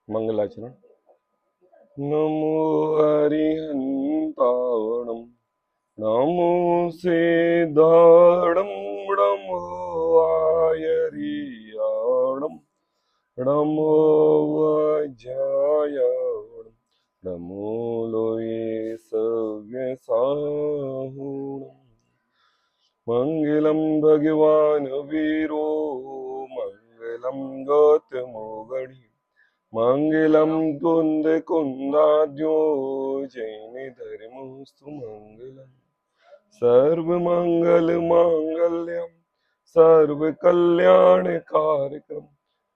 मंगलाचरण। नमो हरिहंतावणम, नमो सिद्धाणम, नमो आयरियाणम, नमो वज्रायाणम, नमो लोये सव्यसाहुणम। मंगलम भगवान वीरो, मंगलम गौतमो गणी, मंगलम कुंद कुंदाद्यो, जैन धर्मोस्तु मंगलम। सर्व मंगल मांगल्यम, सर्व कल्याण कारकम,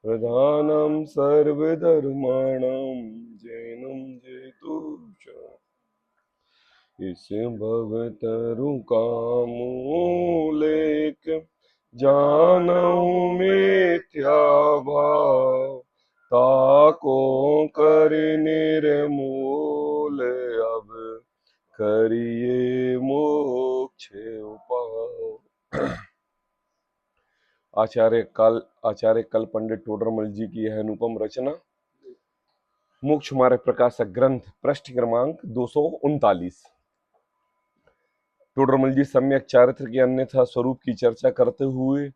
प्रधानम सर्वधर्माणाम, जैनम जयतु च। इस भवतरु कामूलेक, जानऊ मिथ्या भाव, ताको कर निर्मूल, अब करिए मोक्ष उपाय। आचार्य कल पंडित टोडरमल जी की यह अनुपम रचना मोक्ष मार्ग प्रकाशक ग्रंथ पृष्ठ क्रमांक 239। टोडरमल जी सम्यक चारित्र के अन्यथा स्वरूप की चर्चा करते हुए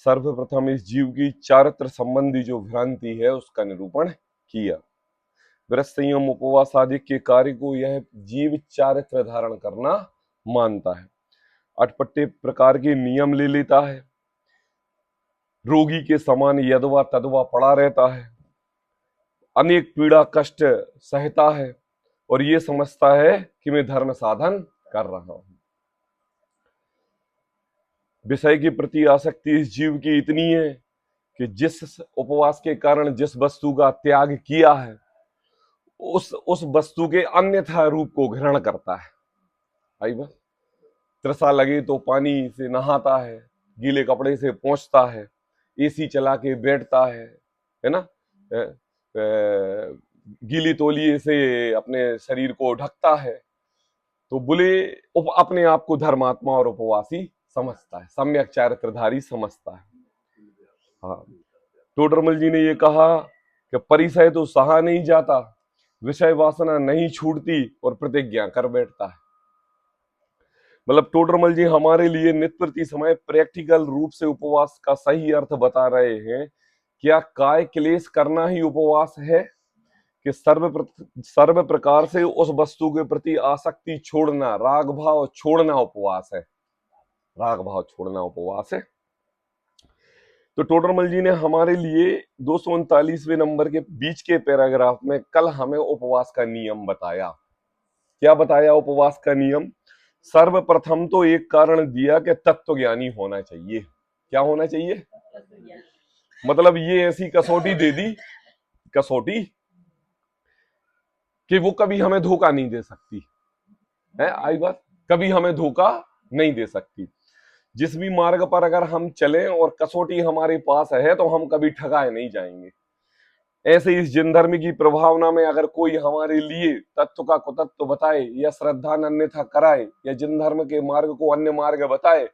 सर्वप्रथम इस जीव की चारित्र संबंधी जो भ्रांति है उसका निरूपण किया। व्रत संयम उपवास आदि के कार्य को यह जीव चारित्र धारण करना मानता है। अटपटे प्रकार के नियम ले लेता है, रोगी के समान यदवा तदवा पड़ा रहता है, अनेक पीड़ा कष्ट सहता है और ये समझता है कि मैं धर्म साधन कर रहा हूं। विषय के प्रति आसक्ति इस जीव की इतनी है कि जिस उपवास के कारण जिस वस्तु का त्याग किया है उस वस्तु के अन्यथा रूप को ग्रहण करता है। आई बात। तृषा लगे तो पानी से नहाता है, गीले कपड़े से पोंछता है, एसी चला के बैठता है ना, गीली तौलिए से अपने शरीर को ढकता है। तो बोले अपने आप को धर्मात्मा और उपवासी समझता है, सम्यक चारित्रधारी समझता है। हाँ, टोडरमल जी ने ये कहा कि परिचय तो सहा नहीं जाता, विषय वासना नहीं छूटती और प्रतिज्ञा कर बैठता है। मतलब टोडरमल जी हमारे लिए नित्य प्रति समय प्रैक्टिकल रूप से उपवास का सही अर्थ बता रहे हैं। क्या काय क्लेश करना ही उपवास है कि सर्व प्रकार से उस वस्तु के प्रति आसक्ति छोड़ना, राग भाव छोड़ना उपवास है? राग भाव छोड़ना उपवास है। तो टोडरमल जी ने हमारे लिए 239वें नंबर के बीच के पैराग्राफ में कल हमें उपवास का नियम बताया। क्या बताया उपवास का नियम? सर्वप्रथम तो एक कारण दिया कि तत्व ज्ञानी होना चाहिए। क्या होना चाहिए? मतलब ये ऐसी कसौटी दे दी, कसौटी कि वो कभी हमें धोखा नहीं दे सकती है। आई बात, कभी हमें धोखा नहीं दे सकती। जिस भी मार्ग पर अगर हम चलें और कसौटी हमारे पास है तो हम कभी ठगाए नहीं जाएंगे। ऐसे इस जिन धर्म की प्रभावना में अगर कोई हमारे लिए तत्व का कुतत्व बताए या श्रद्धा अन्यथा कराए या जिन धर्म के मार्ग को अन्य मार्ग बताए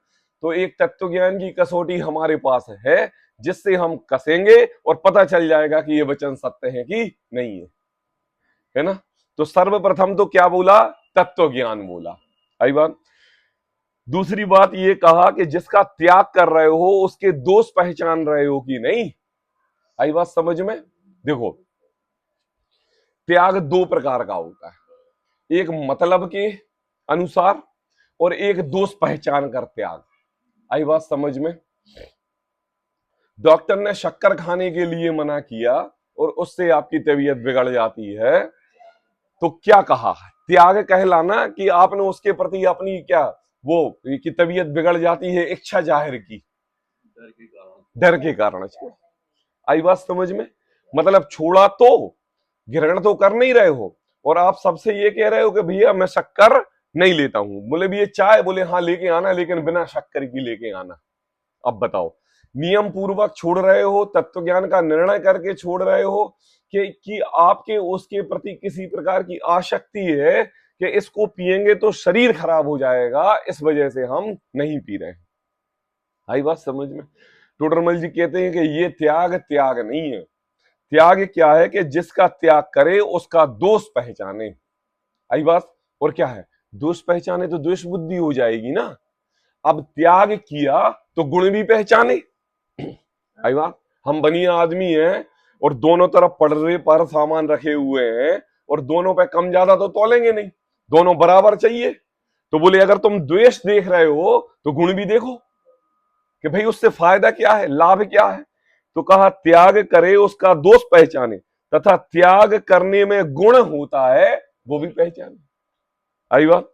तो एक तत्व ज्ञान की कसौटी हमारे पास है जिससे हम कसेंगे और पता चल जाएगा कि ये वचन सत्य है कि नहीं है ना। तो सर्वप्रथम तो क्या बोला? तत्व ज्ञान बोला। आई बात। दूसरी बात ये कहा कि जिसका त्याग कर रहे हो उसके दोष पहचान रहे हो कि नहीं। आई बात समझ में? देखो, त्याग दो प्रकार का होता है, एक मतलब के अनुसार और एक दोष पहचान कर त्याग। आई बात समझ में? डॉक्टर ने शक्कर खाने के लिए मना किया और उससे आपकी तबीयत बिगड़ जाती है तो क्या कहा? त्याग कहलाना कि आपने उसके प्रति अपनी क्या वो कि तबीयत बिगड़ जाती है इच्छा जाहिर की, डर के कारण। आई बात समझ में? मतलब छोड़ा तो ग्रहण तो कर नहीं रहे हो और आप सबसे ये कह रहे हो कि भैया मैं शक्कर नहीं लेता हूं। बोले भी ये चाय, बोले हाँ लेके आना लेकिन बिना शक्कर की लेके आना। अब बताओ, नियम पूर्वक छोड़ रहे हो, तत्व ज्ञान का निर्णय करके छोड़ रहे हो कि आपके उसके प्रति किसी प्रकार की आसक्ति है कि इसको पिएंगे तो शरीर खराब हो जाएगा, इस वजह से हम नहीं पी रहे हैं। आई बात समझ में? टोडरमल जी कहते हैं कि ये त्याग त्याग नहीं है। त्याग क्या है कि जिसका त्याग करे उसका दोष पहचाने। आई बात। और क्या है, दोष पहचाने तो द्वेष बुद्धि हो जाएगी ना। अब त्याग किया तो गुण भी पहचाने। आई बात। हम बनिया आदमी हैं और दोनों तरफ पड़रे पर सामान रखे हुए हैं और दोनों पे कम ज्यादा तो तोलेंगे नहीं, दोनों बराबर चाहिए। तो बोले अगर तुम द्वेष देख रहे हो तो गुण भी देखो कि भाई उससे फायदा क्या है, लाभ क्या है। तो कहा त्याग करे उसका दोष पहचाने तथा त्याग करने में गुण होता है वो भी पहचाने। आई बात।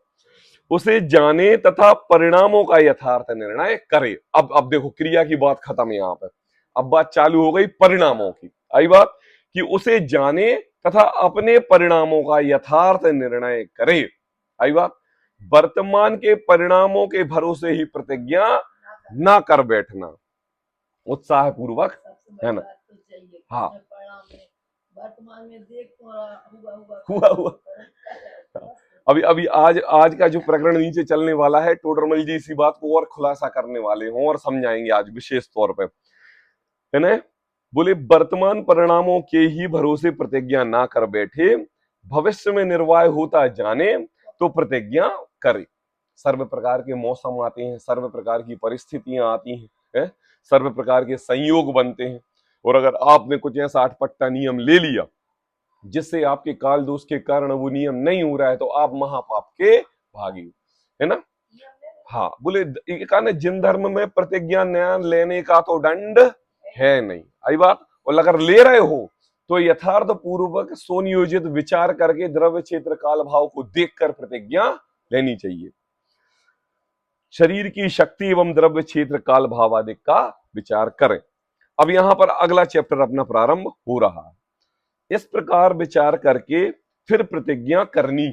उसे जाने तथा परिणामों का यथार्थ निर्णय करे। अब देखो क्रिया की बात खत्म है यहां पर, अब बात चालू हो गई परिणामों की। आई बात कि उसे जाने तथा अपने परिणामों का यथार्थ निर्णय करे। आई बात। वर्तमान के परिणामों के भरोसे ही प्रतिज्ञा ना कर बैठना, उत्साह पूर्वक, है ना। हाँ, वर्तमान में देख हुआ हुआ। अभी आज का जो प्रकरण नीचे चलने वाला है, टोडरमल जी इसी बात को और खुलासा करने वाले हों और समझाएंगे आज विशेष तौर पे, है ना। बोले वर्तमान परिणामों के ही भरोसे प्रतिज्ञा ना कर बैठे, भविष्य में निर्वाह होता जाने तो प्रतिज्ञा करे। सर्व प्रकार के मौसम आते हैं, सर्व प्रकार की परिस्थितियां आती हैं, सर्व प्रकार के संयोग बनते हैं। और अगर आपने कुछ ऐसा अटपटा नियम ले लिया जिससे आपके काल दोष के कारण वो नियम नहीं हो रहा है तो आप महापाप के भागी, है ना। हाँ, बोले कहा जिन धर्म में प्रतिज्ञा न लेने का तो दंड है नहीं। आई बात। और अगर ले रहे हो तो यथार्थ पूर्वक सुनियोजित विचार करके द्रव्य क्षेत्र काल भाव को देखकर प्रतिज्ञा लेनी चाहिए। शरीर की शक्ति एवं द्रव्य क्षेत्र काल भाव आदि का विचार करें। अब यहां पर अगला चैप्टर अपना प्रारंभ हो रहा है। इस प्रकार विचार करके फिर प्रतिज्ञा करनी,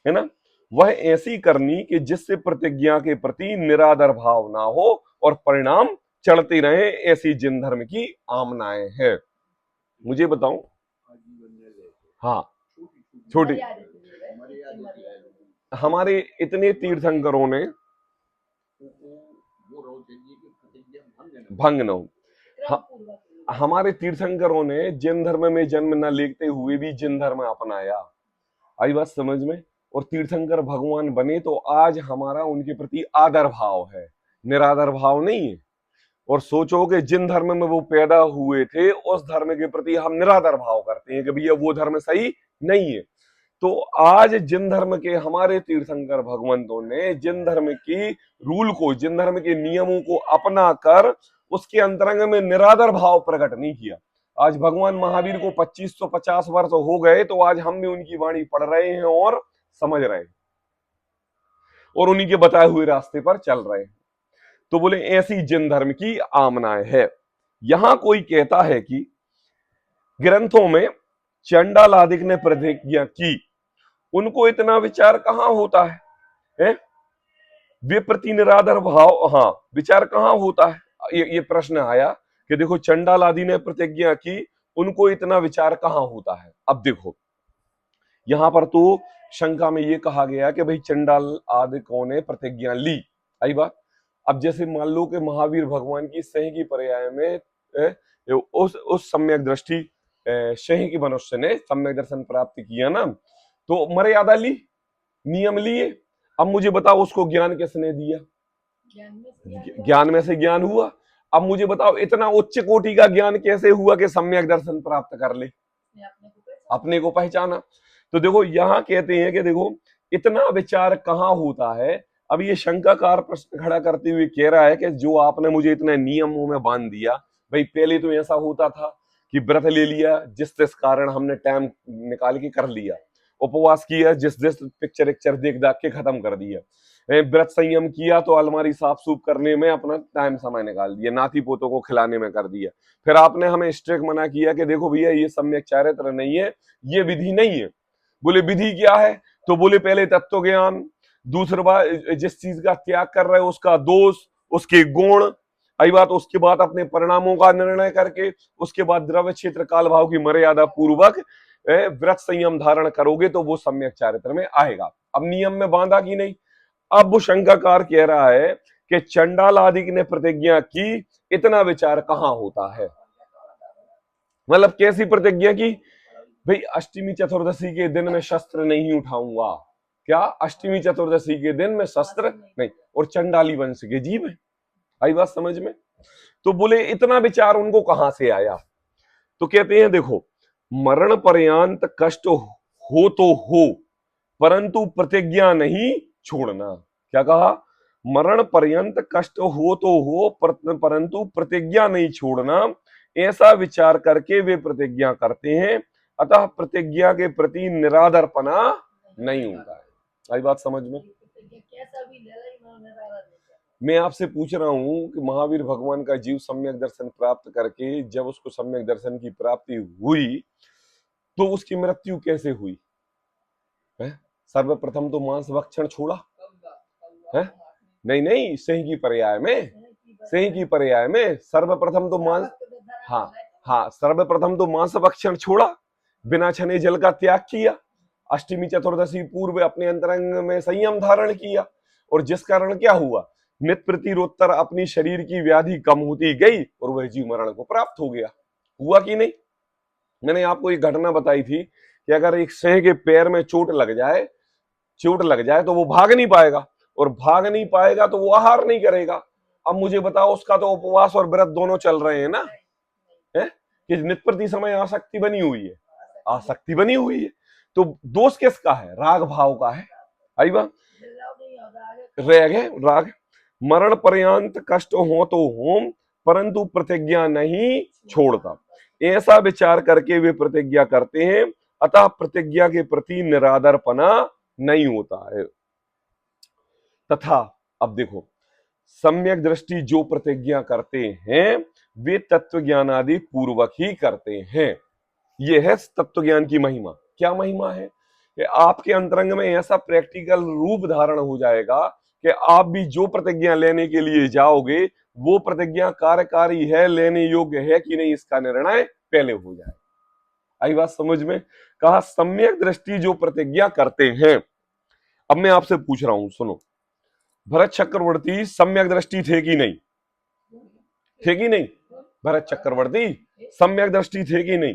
है ना। वह ऐसी करनी कि जिससे प्रतिज्ञा के प्रति निरादर भाव ना हो और परिणाम चढ़ते रहे, ऐसी जिन धर्म की आमनाएं है। मुझे बताऊं, हाँ, छोटी हमारे इतने तीर्थंकरों ने भंग न हो, हमारे तीर्थंकरों ने जिन धर्म में जन्म न लेते हुए भी जिन धर्म अपनाया। आई बात समझ में। और तीर्थंकर भगवान बने तो आज हमारा उनके प्रति आदर भाव है, निरादर भाव नहीं है। और सोचो कि जिन धर्म में वो पैदा हुए थे उस धर्म के प्रति हम निरादर भाव करते हैं कि भैया वो धर्म सही नहीं है। तो आज जिन धर्म के हमारे तीर्थंकर भगवंतों ने जिन धर्म की रूल को, जिन धर्म के नियमों को अपना कर उसके अंतरंग में निरादर भाव प्रकट नहीं किया। आज भगवान महावीर को 2550 वर्ष हो गए तो आज हम भी उनकी वाणी पढ़ रहे हैं और समझ रहे हैं और उन्हीं के बताए हुए रास्ते पर चल रहे हैं। तो बोले ऐसी जिन धर्म की आमनाएं है। यहां कोई कहता है कि ग्रंथों में चंडाल आदिक ने प्रतिज्ञा की, उनको इतना विचार कहां होता है? वे प्रति निरादर भाव, हाँ, विचार कहां होता है? ये प्रश्न आया कि देखो चंडाल आदि ने प्रतिज्ञा की, उनको इतना विचार कहां होता है। अब देखो यहां पर तो शंका में ये कहा गया कि भाई चंडाल आदिकों ने प्रतिज्ञा ली। आई बात। अब जैसे मान लो कि महावीर भगवान की सही की पर्याय में उस सम्यक दृष्टि सही की मनुष्य ने सम्यक दर्शन प्राप्त किया ना, तो मर्यादा ली, नियम लिए। अब मुझे बताओ उसको ज्ञान किसने दिया? ज्ञान में से ज्ञान हुआ। अब मुझे बताओ इतना उच्च कोटि का ज्ञान कैसे हुआ कि सम्यक दर्शन प्राप्त कर ले? अपने को पहचाना। तो देखो यहां कहते हैं कि देखो इतना विचार कहां होता है। अब ये शंकाकार प्रश्न खड़ा करते हुए कह रहा है कि जो आपने मुझे इतने नियमों में बांध दिया, भाई पहले तो ऐसा होता था कि व्रत ले लिया जिस कारण हमने टाइम निकाल के कर लिया, उपवास किया जिस पिक्चर देख दाख के खत्म कर दिया, व्रत संयम किया तो अलमारी साफ सूफ करने में अपना टाइम समय निकाल दिया, नाती पोतों को खिलाने में कर दिया। फिर आपने हमें स्ट्रिक्ट मना किया कि देखो भैया ये सम्यक चारित्र नहीं है, ये विधि नहीं है। बोले विधि क्या है? तो बोले पहले तत्व ज्ञान, दूसरी बात जिस चीज का त्याग कर रहे हो उसका दोष, उसके गुण, आई बात, उसके बाद अपने परिणामों का निर्णय करके उसके बाद द्रव्य क्षेत्र काल भाव की मर्यादा पूर्वक व्रत संयम धारण करोगे तो वो सम्यक चारित्र में आएगा। अब नियम में बांधा कि नहीं? अब वो शंकाकार कह रहा है कि चंडाल आदि ने प्रतिज्ञा की, इतना विचार कहां होता है? मतलब कैसी प्रतिज्ञा की? भाई अष्टमी चतुर्दशी के दिन मैं शस्त्र नहीं उठाऊंगा। क्या? अष्टमी चतुर्दशी के दिन मैं शस्त्र नहीं। और चंडाली वंश के जीव है। आई बात समझ में? तो बोले इतना विचार उनको कहां से आया? तो कहते हैं देखो, मरण पर्यंत कष्ट हो तो हो, परंतु प्रतिज्ञा नहीं छोड़ना। क्या कहा? मरण पर्यंत कष्ट हो तो हो, परंतु प्रतिज्ञा नहीं छोड़ना। ऐसा विचार करके वे प्रतिज्ञा करते हैं, अतः प्रतिज्ञा के प्रति निरादरपना नहीं होता है। आई बात समझ में? मैं आपसे पूछ रहा हूं कि महावीर भगवान का जीव सम्यक दर्शन प्राप्त करके जब उसको सम्यक दर्शन की प्राप्ति हुई तो उसकी मृत्यु कैसे हुई है? सर्वप्रथम तो मांस भक्षण छोड़ा है? नहीं नहीं, सही की पर्याय में, सही की पर्याय में सर्वप्रथम तो मांस, हाँ हाँ, सर्वप्रथम तो मांस भक्षण छोड़ा, बिना छने जल का त्याग किया, अष्टमी चतुर्दशी पूर्व अपने अंतरंग में संयम धारण किया, और जिस कारण क्या हुआ? नित प्रतिरोत्तर अपनी शरीर की व्याधि कम होती गई और वह जीव मरण को प्राप्त हो गया। हुआ कि नहीं? मैंने आपको एक घटना बताई थी कि अगर एक सिंह के पैर में चोट लग जाए तो वो भाग नहीं पाएगा, और भाग नहीं पाएगा तो वो आहार नहीं करेगा। अब मुझे बताओ, उसका तो उपवास और व्रत दोनों चल रहे हैं ना, है कि नित प्रति समय आसक्ति बनी हुई है, आसक्ति बनी हुई है। तो दोष किसका है? राग भाव का है। आई बात? राग है, राग। मरण पर्यंत कष्ट हो तो हो, परंतु प्रतिज्ञा नहीं छोड़ता। ऐसा विचार करके वे प्रतिज्ञा करते हैं, अतः प्रतिज्ञा के प्रति निरादरपना नहीं होता है। तथा अब देखो, सम्यक दृष्टि जो प्रतिज्ञा करते हैं वे तत्व ज्ञान आदि पूर्वक ही करते हैं। यह है तत्व ज्ञान की महिमा। क्या महिमा है? कि आपके अंतरंग में ऐसा प्रैक्टिकल रूप धारण हो जाएगा कि आप भी जो प्रतिज्ञा लेने के लिए जाओगे वो प्रतिज्ञा कार्यकारी है, लेने योग्य है कि नहीं, इसका निर्णय पहले हो जाए। आई बात समझ में? कहा सम्यक दृष्टि जो प्रतिज्ञा करते हैं। अब मैं आपसे पूछ रहा हूं, सुनो, भरत चक्रवर्ती सम्यक दृष्टि थे कि नहीं? थे कि नहीं? भरत चक्रवर्ती सम्यक दृष्टि थे कि नहीं?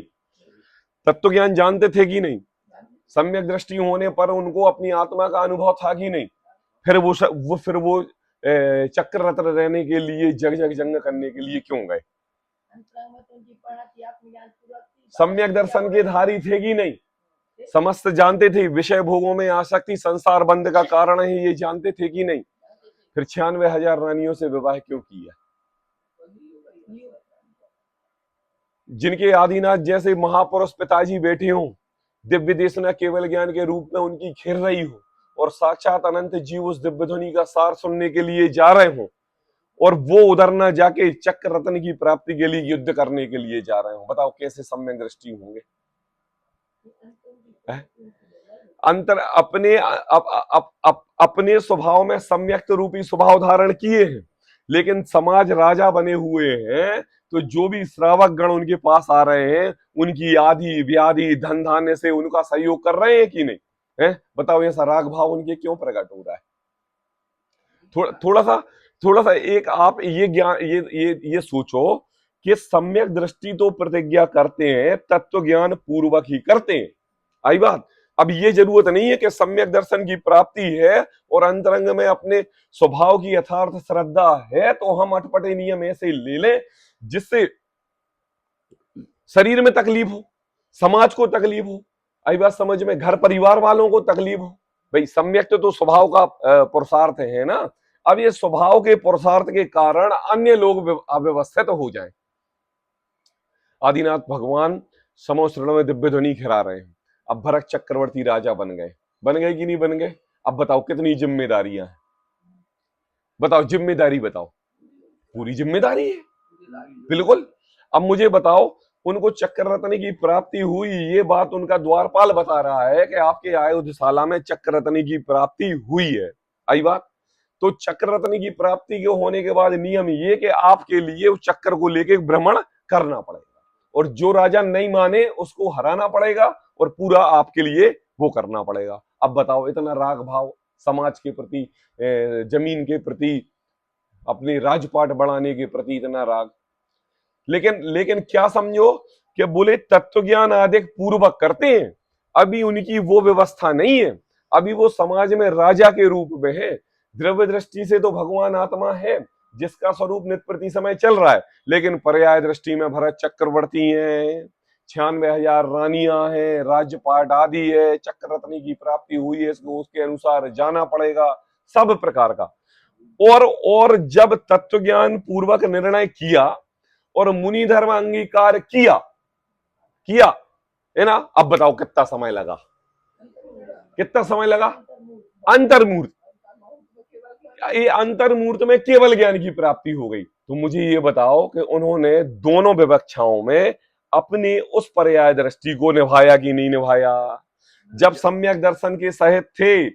तत्व ज्ञान जानते थे कि नहीं? सम्यक दृष्टि होने पर उनको अपनी आत्मा का अनुभव था कि नहीं? फिर वो चक्र रत्न रहने के लिए जग जग जंग करने के लिए क्यों गए? सम्यक दर्शन के धारी थे कि नहीं? समस्त जानते थे, विषय भोगों में आसक्ति संसार बंध का कारण है, ये जानते थे कि नहीं? फिर 96,000 रानियों से विवाह क्यों किया? जिनके आदिनाथ जैसे महापुरुष पिताजी बैठे हों, दिव्य देशना केवल ज्ञान के रूप में उनकी खिर रही हो, और साक्षात अनंत जीव उस दिव्य ध्वनि का सार सुनने के लिए जा रहे हो, और वो उधर न जाके चक्र रत्न की प्राप्ति के लिए युद्ध करने के लिए जा रहे हो। बताओ कैसे सम्यक दृष्टि होंगे? अंतर अपने अपने स्वभाव में सम्यक्त रूपी स्वभाव धारण किए हैं, लेकिन समाज राजा बने हुए हैं, तो जो भी श्रावक गण उनके पास आ रहे हैं उनकी आदि व्याधि धन धान्य से उनका सहयोग कर रहे हैं कि नहीं है? बताओ ऐसा राग भाव उनके क्यों प्रकट हो रहा है? थोड़ा सा एक आप ये ज्ञान ये सोचो कि सम्यक दृष्टि तो प्रतिज्ञा करते हैं, तत्व ज्ञान पूर्वक ही करते हैं। आई बात? अब ये जरूरत नहीं है कि सम्यक दर्शन की प्राप्ति है और अंतरंग में अपने स्वभाव की यथार्थ श्रद्धा है तो हम अटपटे नियम ऐसे ले लें जिससे शरीर में तकलीफ हो, समाज को तकलीफ हो, आई बात समझ में, घर परिवार वालों को तकलीफ हो। भाई सम्यक तो स्वभाव का पुरुषार्थ है ना। अब ये स्वभाव के पुरुषार्थ के कारण अन्य लोग अव्यवस्थित हो जाएं। आदिनाथ भगवान समोश्रण में दिव्य ध्वनि खिला रहे हैं, अब भरत चक्रवर्ती राजा बन गए कि नहीं बन गए? अब बताओ कितनी जिम्मेदारियां हैं? बताओ जिम्मेदारी बताओ। पूरी जिम्मेदारी है, बिल्कुल। अब मुझे बताओ, उनको चक्र रत्न की प्राप्ति हुई, ये बात उनका द्वारपाल बता रहा है कि आपके अयोध्यशाला में चक्र रत्न की प्राप्ति हुई है। आई बात? तो चक्र रत्न की प्राप्ति के होने के बाद नियम ये कि आपके लिए उस चक्र को लेके भ्रमण करना पड़ेगा, और जो राजा नहीं माने उसको हराना पड़ेगा, और पूरा आपके लिए वो करना पड़ेगा। अब बताओ इतना राग भाव समाज के प्रति, जमीन के प्रति, अपने राजपाट बढ़ाने के प्रति इतना राग। लेकिन क्या समझो, कि बोले तत्व ज्ञान आदि पूर्वक करते हैं, अभी उनकी वो व्यवस्था नहीं है, अभी वो समाज में राजा के रूप में है। द्रव्य दृष्टि से तो भगवान आत्मा है जिसका स्वरूप नित्य प्रति समय चल रहा है, लेकिन पर्याय दृष्टि में भरत चक्रवर्ती हैं, 96,000 रानियां हैं, राज्यपाट आदि है, चक्र रत्नी की प्राप्ति हुई है, इसको उसके अनुसार जाना पड़ेगा, सब प्रकार का। और जब तत्व ज्ञान पूर्वक निर्णय किया और मुनि धर्म अंगीकार किया किया है ना, अब बताओ कितना समय लगा, कितना समय लगा? अंतर्मूर्त, ये अंतर्मूर्त में केवल ज्ञान की प्राप्ति हो गई। तो मुझे ये बताओ कि उन्होंने दोनों विवक्षाओं में अपने उस पर्याय दृष्टि को निभाया कि नहीं निभाया? जब सम्यक दर्शन के सहित थे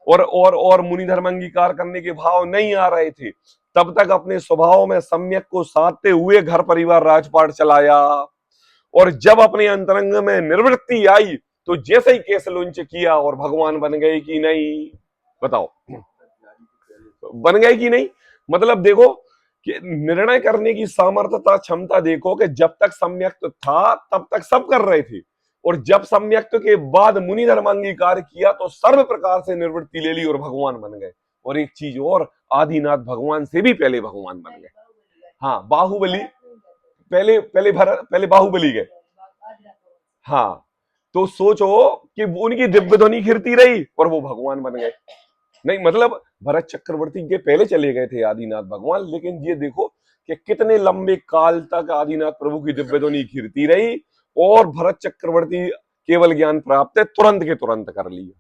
और मुनि धर्म अंगीकार करने के भाव नहीं आ रहे थे, तब तक अपने स्वभाव में सम्यक को साधते हुए घर परिवार राजपाट चलाया, और जब अपने अंतरंग में निर्वृत्ति आई तो जैसे ही केस लुंच किया और भगवान बन गए कि नहीं? बताओ, बन गए कि नहीं? मतलब देखो कि निर्णय करने की सामर्थ्यता, क्षमता देखो कि जब तक सम्यक्त था तब तक सब कर रहे थे, और जब सम्यक्त के बाद मुनि धर्म अंगीकार किया तो सर्व प्रकार से निवृत्ति ले ली और भगवान बन गए। और एक चीज और, आदिनाथ भगवान से भी पहले भगवान बन गए। हाँ, बाहुबली पहले बाहुबली गए। हाँ, तो सोचो कि उनकी दिव्य ध्वनि खिरती रही और वो भगवान बन गए। नहीं मतलब भरत चक्रवर्ती के पहले चले गए थे आदिनाथ भगवान, लेकिन ये देखो कि कितने लंबे काल तक आदिनाथ प्रभु की दिव्य ध्वनि खिरती रही और भरत चक्रवर्ती केवल ज्ञान प्राप्त है तुरंत के तुरंत कर लिया।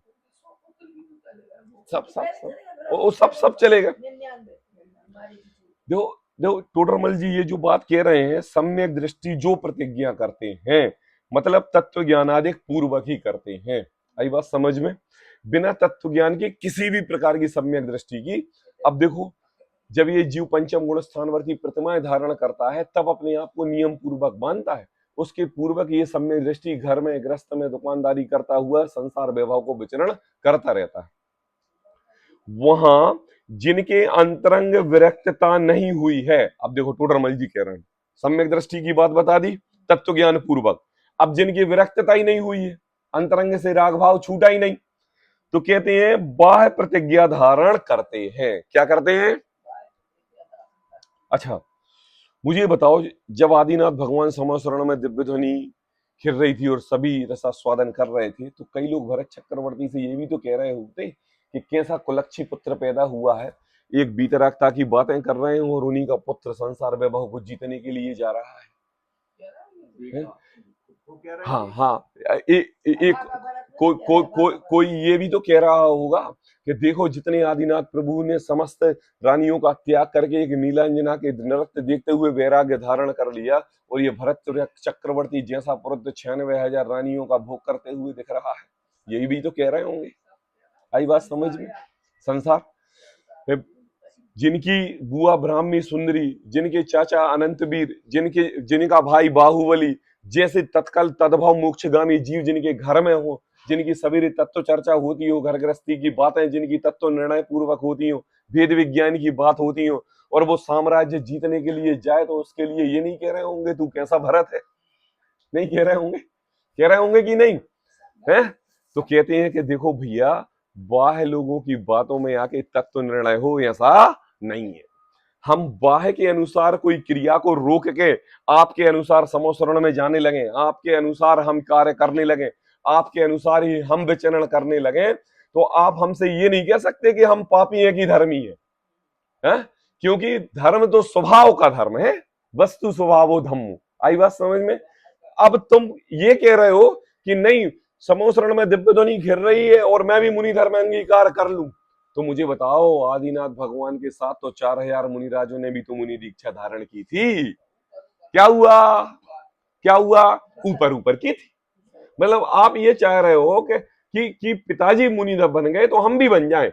सब चले गए। देखो देखो टोडरमल जी ये जो बात कह रहे हैं, सम्यक दृष्टि जो प्रतिज्ञा करते हैं मतलब तत्व ज्ञानादि पूर्वक ही करते हैं। आई बात समझ में? बिना तत्व ज्ञान के किसी भी प्रकार की सम्यक दृष्टि की। अब देखो जब ये जीव पंचम गुण स्थानवर्ती प्रतिमाएं धारण करता है तब अपने आप को नियम पूर्वक मानता है, उसके पूर्वक ये सम्यक दृष्टि घर में गृहस्थ में दुकानदारी करता हुआ संसार वैभव को विचरण करता रहता है। वहां जिनके अंतरंग विरक्तता नहीं हुई है, अब देखो टोडरमल जी कह रहे हैं सम्यक दृष्टि की बात बता दी तत्व ज्ञान पूर्वक, अब जिनकी विरक्तता ही नहीं हुई है, अंतरंग से राग भाव छूटा ही नहीं, तो कहते हैं बाह्य प्रतिज्ञा धारण करते हैं। क्या करते हैं? अच्छा मुझे बताओ, जब आदिनाथ भगवान समस्वरण में दिव्य ध्वनि खिर रही थी और सभी रसास्वादन कर रहे थे, तो कई लोग भरत चक्रवर्ती से ये भी तो कह रहे होते कि कैसा कुलक्षी पुत्र पैदा हुआ है, एक बीतरागता की बातें कर रहे हैं और उन्हीं का पुत्र संसार वैभव को जीतने के लिए जा रहा है? हाँ हाँ, एक कोई ये भी तो कह रहा होगा कि देखो जितने आदिनाथ प्रभु ने समस्त रानियों का त्याग करके एक नीलांजना के नृत्य देखते हुए वैराग्य धारण कर लिया, और ये भरत चक्रवर्ती जैसा पुरुष 96,000 रानियों का भोग करते हुए दिख रहा है, यही भी तो कह रहे होंगे। आई बात समझ में? संसार जिनकी बुआ ब्राह्मी सुंदरी, जिनके चाचा अनंतवीर, जिनका भाई बाहुबली जैसे तत्काल तद्भव मोक्षगामी जीव जिनके घर में हो, जिनकी सवेरे तत्व चर्चा होती हो, घर गृहस्थी की बातें जिनकी तत्व निर्णय पूर्वक होती हो, वेद विज्ञान की बात होती हो, और वो साम्राज्य जीतने के लिए जाए तो उसके लिए ये नहीं कह रहे होंगे तू कैसा भरत है? नहीं कह रहे होंगे? कह रहे होंगे कि नहीं है? तो कहते हैं कि देखो भैया, बाह्य लोगों की बातों में आके तत्व निर्णय हो ऐसा नहीं है। हम बाह्य के अनुसार कोई क्रिया को रोक के आपके अनुसार समोसरण में जाने लगे, आपके अनुसार हम कार्य करने लगे, आपके अनुसार ही हम विचरण करने लगे, तो आप हमसे ये नहीं कह सकते कि हम पापी हैं कि धर्मी है? क्योंकि धर्म तो स्वभाव का धर्म है, वस्तु स्वभावो धम्मो। आई बात समझ में? अब तुम ये कह रहे हो कि नहीं समोसरण में दिव्य ध्वनि घिर रही है और मैं भी मुनि धर्म अंगीकार कर लूं, तो मुझे बताओ आदिनाथ भगवान के साथ तो 4,000 मुनिराजों ने भी तो मुनि दीक्षा धारण की थी, क्या हुआ? क्या हुआ? ऊपर ऊपर की थी। मतलब आप ये चाह रहे हो कि पिताजी मुनि बन गए तो हम भी बन जाएं।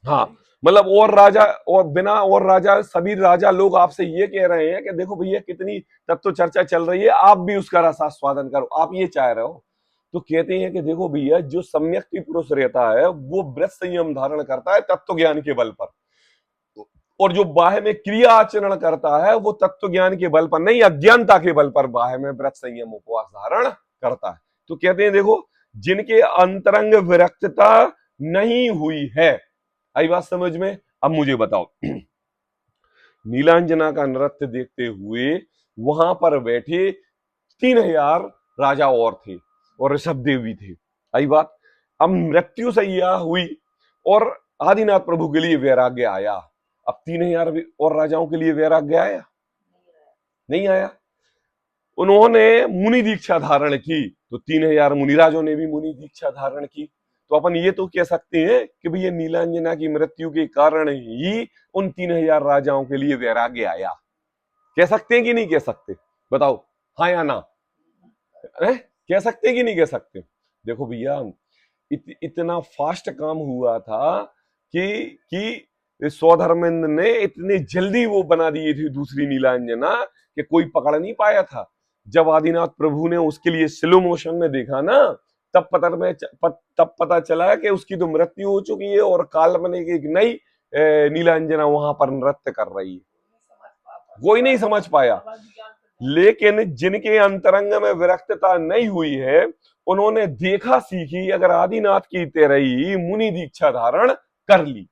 हाँ मतलब और राजा और बिना और राजा, सभी राजा लोग आपसे ये कह रहे हैं कि देखो भैया कितनी तत्व चर्चा चल रही है, आप भी उसका रसास्वादन करो, आप ये चाह रहे हो। तो कहते हैं कि देखो भैया, जो सम्यक पुरुष रहता है वो व्रत संयम धारण करता है तत्व ज्ञान के बल पर, और जो बाह्य में क्रिया आचरण करता है वो तत्व ज्ञान के बल पर नहीं, अज्ञानता के बल पर बाह्य में व्रत संयम उपवास धारण करता है। तो कहते हैं देखो, जिनके अंतरंग विरक्तता नहीं हुई है। आई बात समझ में? अब मुझे बताओ, नीलांजना का नृत्य देखते हुए वहां पर बैठे 3000 राजा और थे और ऋषभ देव भी थे। आई बात? अब मृत्यु सैया हुई और आदिनाथ प्रभु के लिए वैराग्य आया। अब 3000 और राजाओं के लिए वैराग्य आया? नहीं आया। उन्होंने मुनि दीक्षा धारण की, तो 3000 मुनिराजों ने भी मुनि दीक्षा धारण की। तो अपन ये तो कह सकते हैं कि भाई ये नीलांजना की मृत्यु के कारण ही उन 3000 राजाओं के लिए वैराग्य आया। कह सकते हैं कि नहीं कह सकते? बताओ, हाँ या ना? कह सकते हैं कि नहीं कह सकते? देखो भैया, इतना फास्ट काम हुआ था कि स्वधर्मेंद्र ने इतने जल्दी वो बना दिए थे दूसरी नीलांजना कि कोई पकड़ नहीं पाया था। जब आदिनाथ प्रभु ने उसके लिए स्लो मोशन में देखा ना, तब पता चला कि उसकी तो मृत्यु हो चुकी है और काल्पनिक एक नई नीलांजना वहां पर नृत्य कर रही है। कोई नहीं समझ पाया। लेकिन जिनके अंतरंग में विरक्तता नहीं हुई है, उन्होंने देखा सीखी, अगर आदिनाथ की तरह ही मुनि दीक्षा धारण कर ली।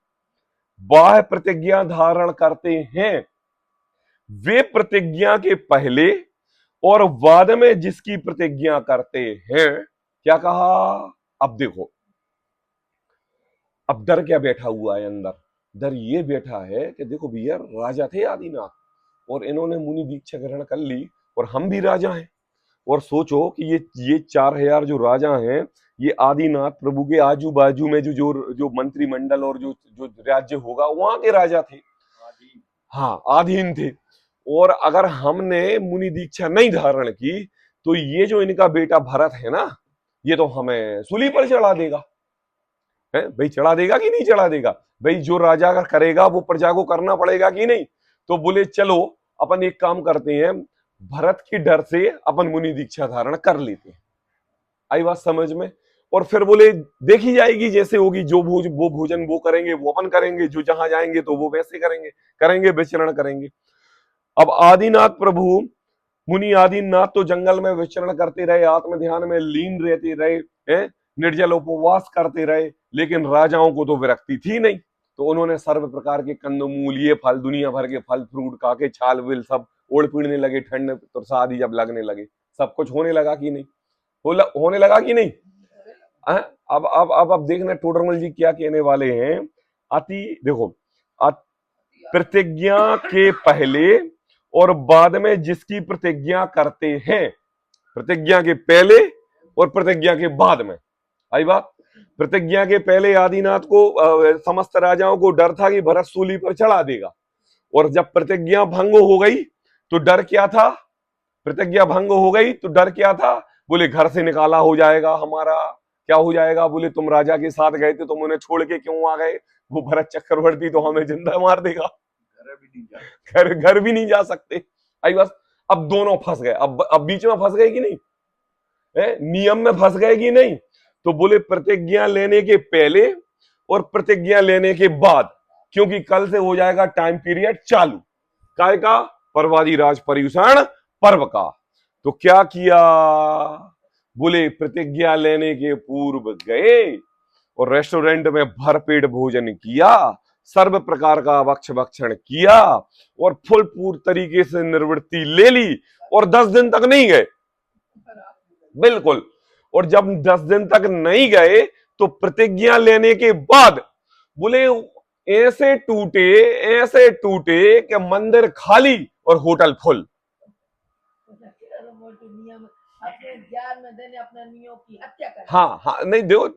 बाह्य प्रतिज्ञा धारण करते हैं, वे प्रतिज्ञा के पहले और बाद में जिसकी प्रतिज्ञा करते हैं। क्या कहा? अब देखो, अब डर क्या बैठा हुआ है अंदर? डर ये बैठा है कि देखो भैया, राजा थे आदिनाथ और इन्होंने मुनि दीक्षा ग्रहण कर ली और हम भी राजा हैं। और सोचो कि ये 4000 जो राजा हैं, ये आदिनाथ प्रभु के आजू बाजू में जो मंत्रिमंडल और जो राज्य होगा वहां के राजा थे। हाँ, आधीन थे। और अगर हमने मुनि दीक्षा नहीं धारण की तो ये जो इनका बेटा भरत है ना, ये तो हमें सूली पर चढ़ा देगा। है भाई, चढ़ा देगा कि नहीं चढ़ा देगा? भाई जो राजा अगर करेगा वो प्रजा को करना पड़ेगा कि नहीं? तो बोले चलो अपन एक काम करते हैं, भरत के डर से अपन मुनि दीक्षा धारण कर लेते हैं। आई बात समझ में? और फिर बोले देखी जाएगी जैसे होगी, जो भोजन वो करेंगे, वो अपन करेंगे, जो जहां जाएंगे तो वो वैसे करेंगे विचरण करेंगे। अब आदिनाथ प्रभु, मुनि आदिनाथ तो जंगल में विचरण करते रहे, आत्म ध्यान में लीन रहते रहे, निर्जल उपवास करते रहे, लेकिन राजाओं को तो विरक्ति थी नहीं। तो उन्होंने सर्व प्रकार के कंदमूल, ये फल, दुनिया भर के फल फ्रूट खा के छाल विल सब ओढ़ पीड़ने लगे। ठंड तुरसा आदि जब लगने लगे, सब कुछ होने लगा कि नहीं? होने लगा कि नहीं? अब देखना टोडरमल जी क्या कहने वाले हैं। देखो, प्रतिज्ञा के पहले और बाद में जिसकी प्रतिज्ञा करते हैं, प्रतिज्ञा के पहले और प्रतिज्ञा के बाद में। आई बात? प्रतिज्ञा के पहले आदिनाथ को समस्त राजाओं को डर था कि भरत सूली पर चढ़ा देगा, और जब प्रतिज्ञा भंग हो गई तो डर क्या था? प्रतिज्ञा भंग हो गई तो डर क्या था? बोले घर से निकाला हो जाएगा हमारा। क्या हो जाएगा? बोले तुम राजा के साथ गए थे, तुम उन्हें छोड़ के क्यों आ गए? वो भरत चक्रवर्ती तो हमें जिंदा मार देगा, घर भी नहीं जा सकते। आई बस, अब दोनों फंस गए। अब बीच में फंस गए कि नहीं? नियम में फंस गए कि नहीं? तो बोले प्रतिज्ञा लेने के पहले और प्रतिज्ञा लेने के बाद, क्योंकि कल से हो जाएगा टाइम पीरियड चालू। काय का? पर्वाधिराज पर्युषण पर्व का। तो क्या किया? बोले प्रतिज्ञा लेने के पूर्व गए और रेस्टोरेंट में भरपेट भोजन किया, सर्व प्रकार का भक्षण किया और फुल पूर्ण तरीके से निवृत्ति ले ली, और 10 दिन तक नहीं गए। बिल्कुल। और जब 10 दिन तक नहीं गए तो प्रतिज्ञा लेने के बाद बोले ऐसे टूटे कि मंदिर खाली और होटल फुल। हाँ, नहीं देखो,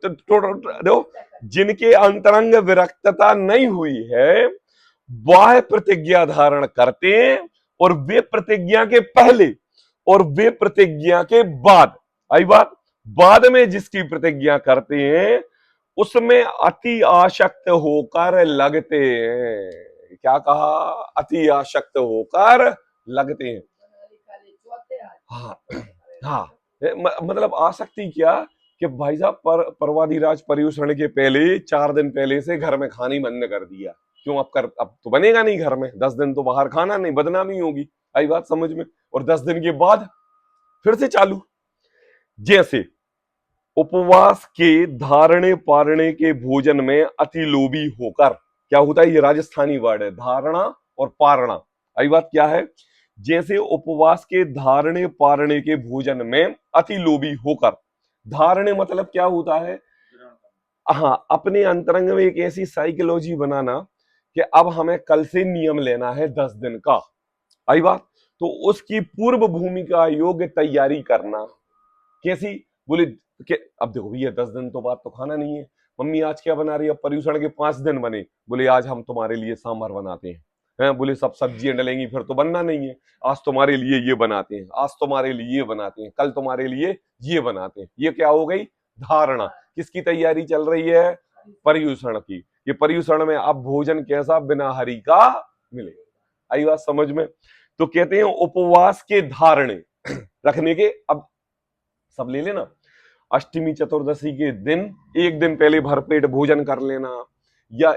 जिनके अंतरंग विरक्तता नहीं हुई है, बाह्य प्रतिज्ञा धारण करते हैं, और वे प्रतिज्ञा के पहले और वे प्रतिज्ञा के बाद। आई बात? बाद में जिसकी प्रतिज्ञा करते हैं उसमें अति आसक्त होकर लगते हैं। क्या कहा? अति आसक्त होकर लगते हैं। हाँ, मतलब आसक्ति क्या कि भाई साहब पर्वाधिराज पर्युषण के पहले 4 दिन पहले से घर में खानी बंद कर दिया। क्यों अब तो बनेगा नहीं घर में, 10 दिन तो बाहर खाना नहीं, बदनामी होगी। आई बात समझ में? और 10 दिन के बाद फिर से चालू। जैसे उपवास के धारणे पारणे के भोजन में अति लोभी होकर, क्या होता है, ये राजस्थानी वर्ड है, धारणा और पारणा। आई बात क्या है? जैसे उपवास के धारणे पारणे के भोजन में अति लोभी होकर, धारणे मतलब क्या होता है, हाँ, अपने अंतरंग में एक ऐसी साइकोलॉजी बनाना कि अब हमें कल से नियम लेना है 10 दिन का। आई बात? तो उसकी पूर्व भूमिका योग्य तैयारी करना। कैसी? बोले कि अब देखो भैया 10 दिन तो बाद तो खाना नहीं है, मम्मी आज क्या बना रही है, पर्यूषण के 5 दिन बने, बोले आज हम तुम्हारे लिए सांभर बनाते हैं, बोले सब सब्जियां डलेंगी फिर तो बनना नहीं है, आज तुम्हारे लिए ये बनाते हैं, आज तुम्हारे लिए ये बनाते हैं, कल तुम्हारे लिए ये बनाते हैं। ये क्या हो गई? धारणा। किसकी तैयारी चल रही है? पर्यूषण की। ये पर्यूषण में अब भोजन कैसा, बिना हरि का मिलेगा। आई बात समझ में? तो कहते हैं उपवास के धारणे रखने के, अब सब ले लेना, अष्टमी चतुर्दशी के दिन एक दिन पहले भरपेट भोजन कर लेना, या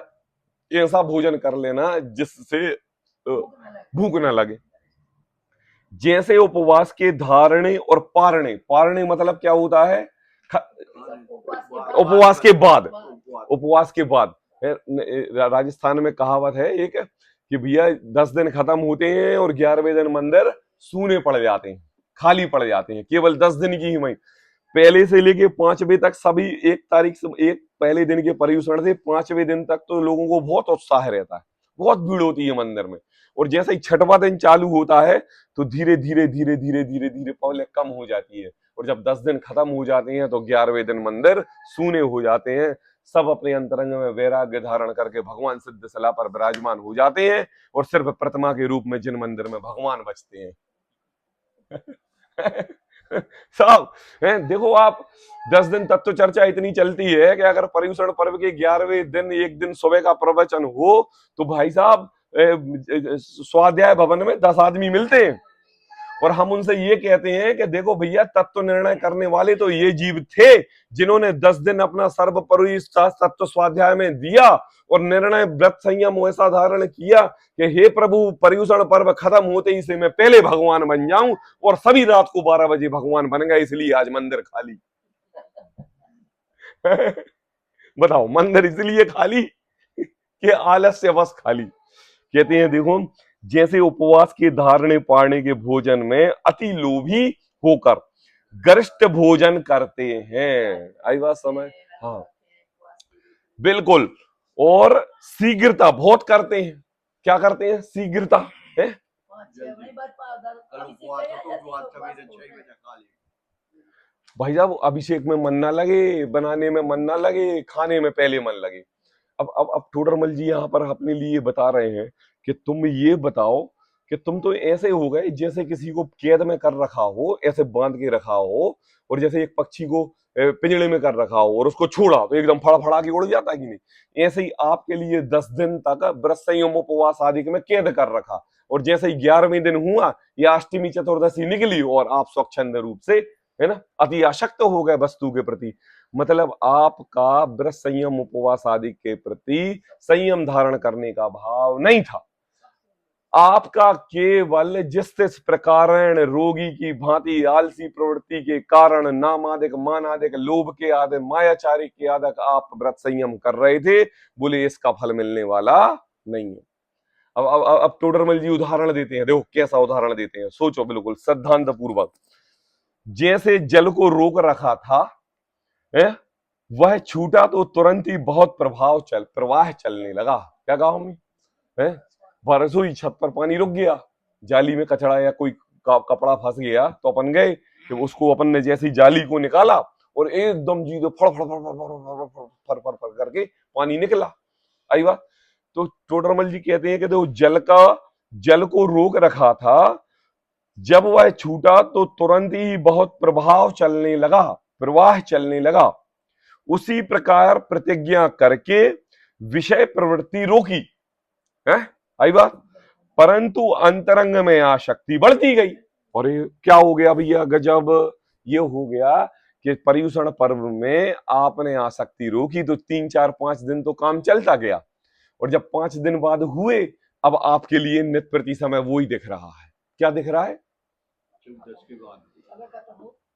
ऐसा भोजन कर लेना जिससे भूख ना लगे। जैसे उपवास के धारणे और पारणे, पारणे मतलब क्या होता है, उपवास के बाद, उपवास के बाद। राजस्थान में कहावत है एक कि भैया 10 दिन खत्म होते हैं और 11वें दिन मंदिर सूने पड़ जाते हैं, खाली पड़ जाते हैं, केवल 10 दिन की ही मई। पहले से लेके 5वें तक सभी, 1 तारीख से, एक पहले दिन के पर्यूषण से 5वें दिन तक तो लोगों को बहुत उत्साह रहता है, बहुत भीड़ होती है मंदिर में। और जैसे ही 6वां दिन चालू होता है तो धीरे धीरे धीरे धीरे धीरे धीरे पब्लिक कम हो जाती है, और जब 10 दिन खत्म हो जाते हैं तो 11वें दिन मंदिर सूने हो जाते हैं। सब अपने अंतरंग में वैराग्य धारण करके भगवान सिद्ध सला पर विराजमान हो जाते हैं, और सिर्फ प्रतिमा के रूप में जिन मंदिर में भगवान बचते हैं साहब देखो आप, 10 दिन तक तो चर्चा इतनी चलती है कि अगर पर्यूषण पर्व के 11वें दिन एक दिन सुबह का प्रवचन हो तो भाई साहब स्वाध्याय भवन में 10 आदमी मिलते हैं, और हम उनसे ये कहते हैं कि देखो भैया, तत्व निर्णय करने वाले तो ये जीव थे जिन्होंने 10 दिन अपना सर्वपरि तत्व स्वाध्याय में दिया और निर्णय व्रत संयम ऐसा धारण किया कि हे प्रभु, पर्यूषण पर्व खत्म होते ही से मैं पहले भगवान बन जाऊं, और सभी रात को 12 बजे भगवान बन गए, इसलिए आज मंदिर खाली बताओ, मंदिर इसलिए खाली कि आलस्य बस खाली। कहते हैं देखो, जैसे उपवास के धारणे पारणे के भोजन में अति लोभी होकर गरिष्ठ भोजन करते हैं। आई बात समझ? हाँ बिल्कुल। और शीघ्रता बहुत करते हैं। क्या करते हैं? शीघ्रता है। भाई साहब अभिषेक में मन ना लगे, बनाने में मन ना लगे, खाने में पहले मन लगे। अब टोडरमल जी यहाँ पर अपने लिए बता रहे हैं कि तुम ये बताओ कि तुम तो ऐसे हो गए जैसे किसी को कैद में कर रखा हो, ऐसे बांध के रखा हो, और जैसे एक पक्षी को पिंजड़े में कर रखा हो और उसको छोड़ा तो एकदम फड़फड़ा के उड़ जाता कि नहीं, ऐसे ही आपके लिए 10 दिन तक व्रत संयम उपवास आदि में कैद कर रखा, और जैसे ही 11वें दिन हुआ या अष्टमी चतुर्दशी निकली और आप स्वच्छंद रूप से, है ना, अति आसक्त हो गए वस्तु के प्रति। मतलब आपका व्रत संयम उपवास आदि के प्रति संयम धारण करने का भाव नहीं था। आपका केवल जिस प्रकार रोगी की भांति आलसी प्रवृत्ति के कारण नामादिक मानादिक लोभ के आदि मायाचारी के आदि आप व्रत संयम कर रहे थे, बोले इसका फल मिलने वाला नहीं है। अब टोडरमल जी उदाहरण देते हैं, देखो कैसा उदाहरण देते हैं, सोचो बिल्कुल सिद्धांत पूर्वक। जैसे जल को रोक रखा था, वह छूटा तो तुरंत ही बहुत प्रवाह चलने लगा। क्या कहा हमने? बारिशों ही छत पर पानी रुक गया, जाली में कचड़ा या कोई कपड़ा फंस गया तो अपन गए कि उसको अपन ने जैसी जाली को निकाला और एकदम जी फड़ फड़ फड़ फड़ फड़ फड़ करके पानी निकला। आई बात? तो टोडरमल जी कहते हैं कि तो जल को रोक रखा था, जब वह छूटा तो तुरंत ही बहुत प्रवाह चलने लगा। उसी प्रकार प्रतिज्ञा करके विषय प्रवृत्ति रोकी है। आई बात? परंतु अंतरंग में आसक्ति बढ़ती गई। और ये क्या हो गया भैया? गजब ये हो गया कि पर्यूषण पर्व में आपने आसक्ति रोकी तो 3, 4, 5 दिन तो काम चलता गया, और जब 5 दिन बाद हुए, अब आपके लिए नित्य प्रति समय वो ही दिख रहा है। क्या दिख रहा है?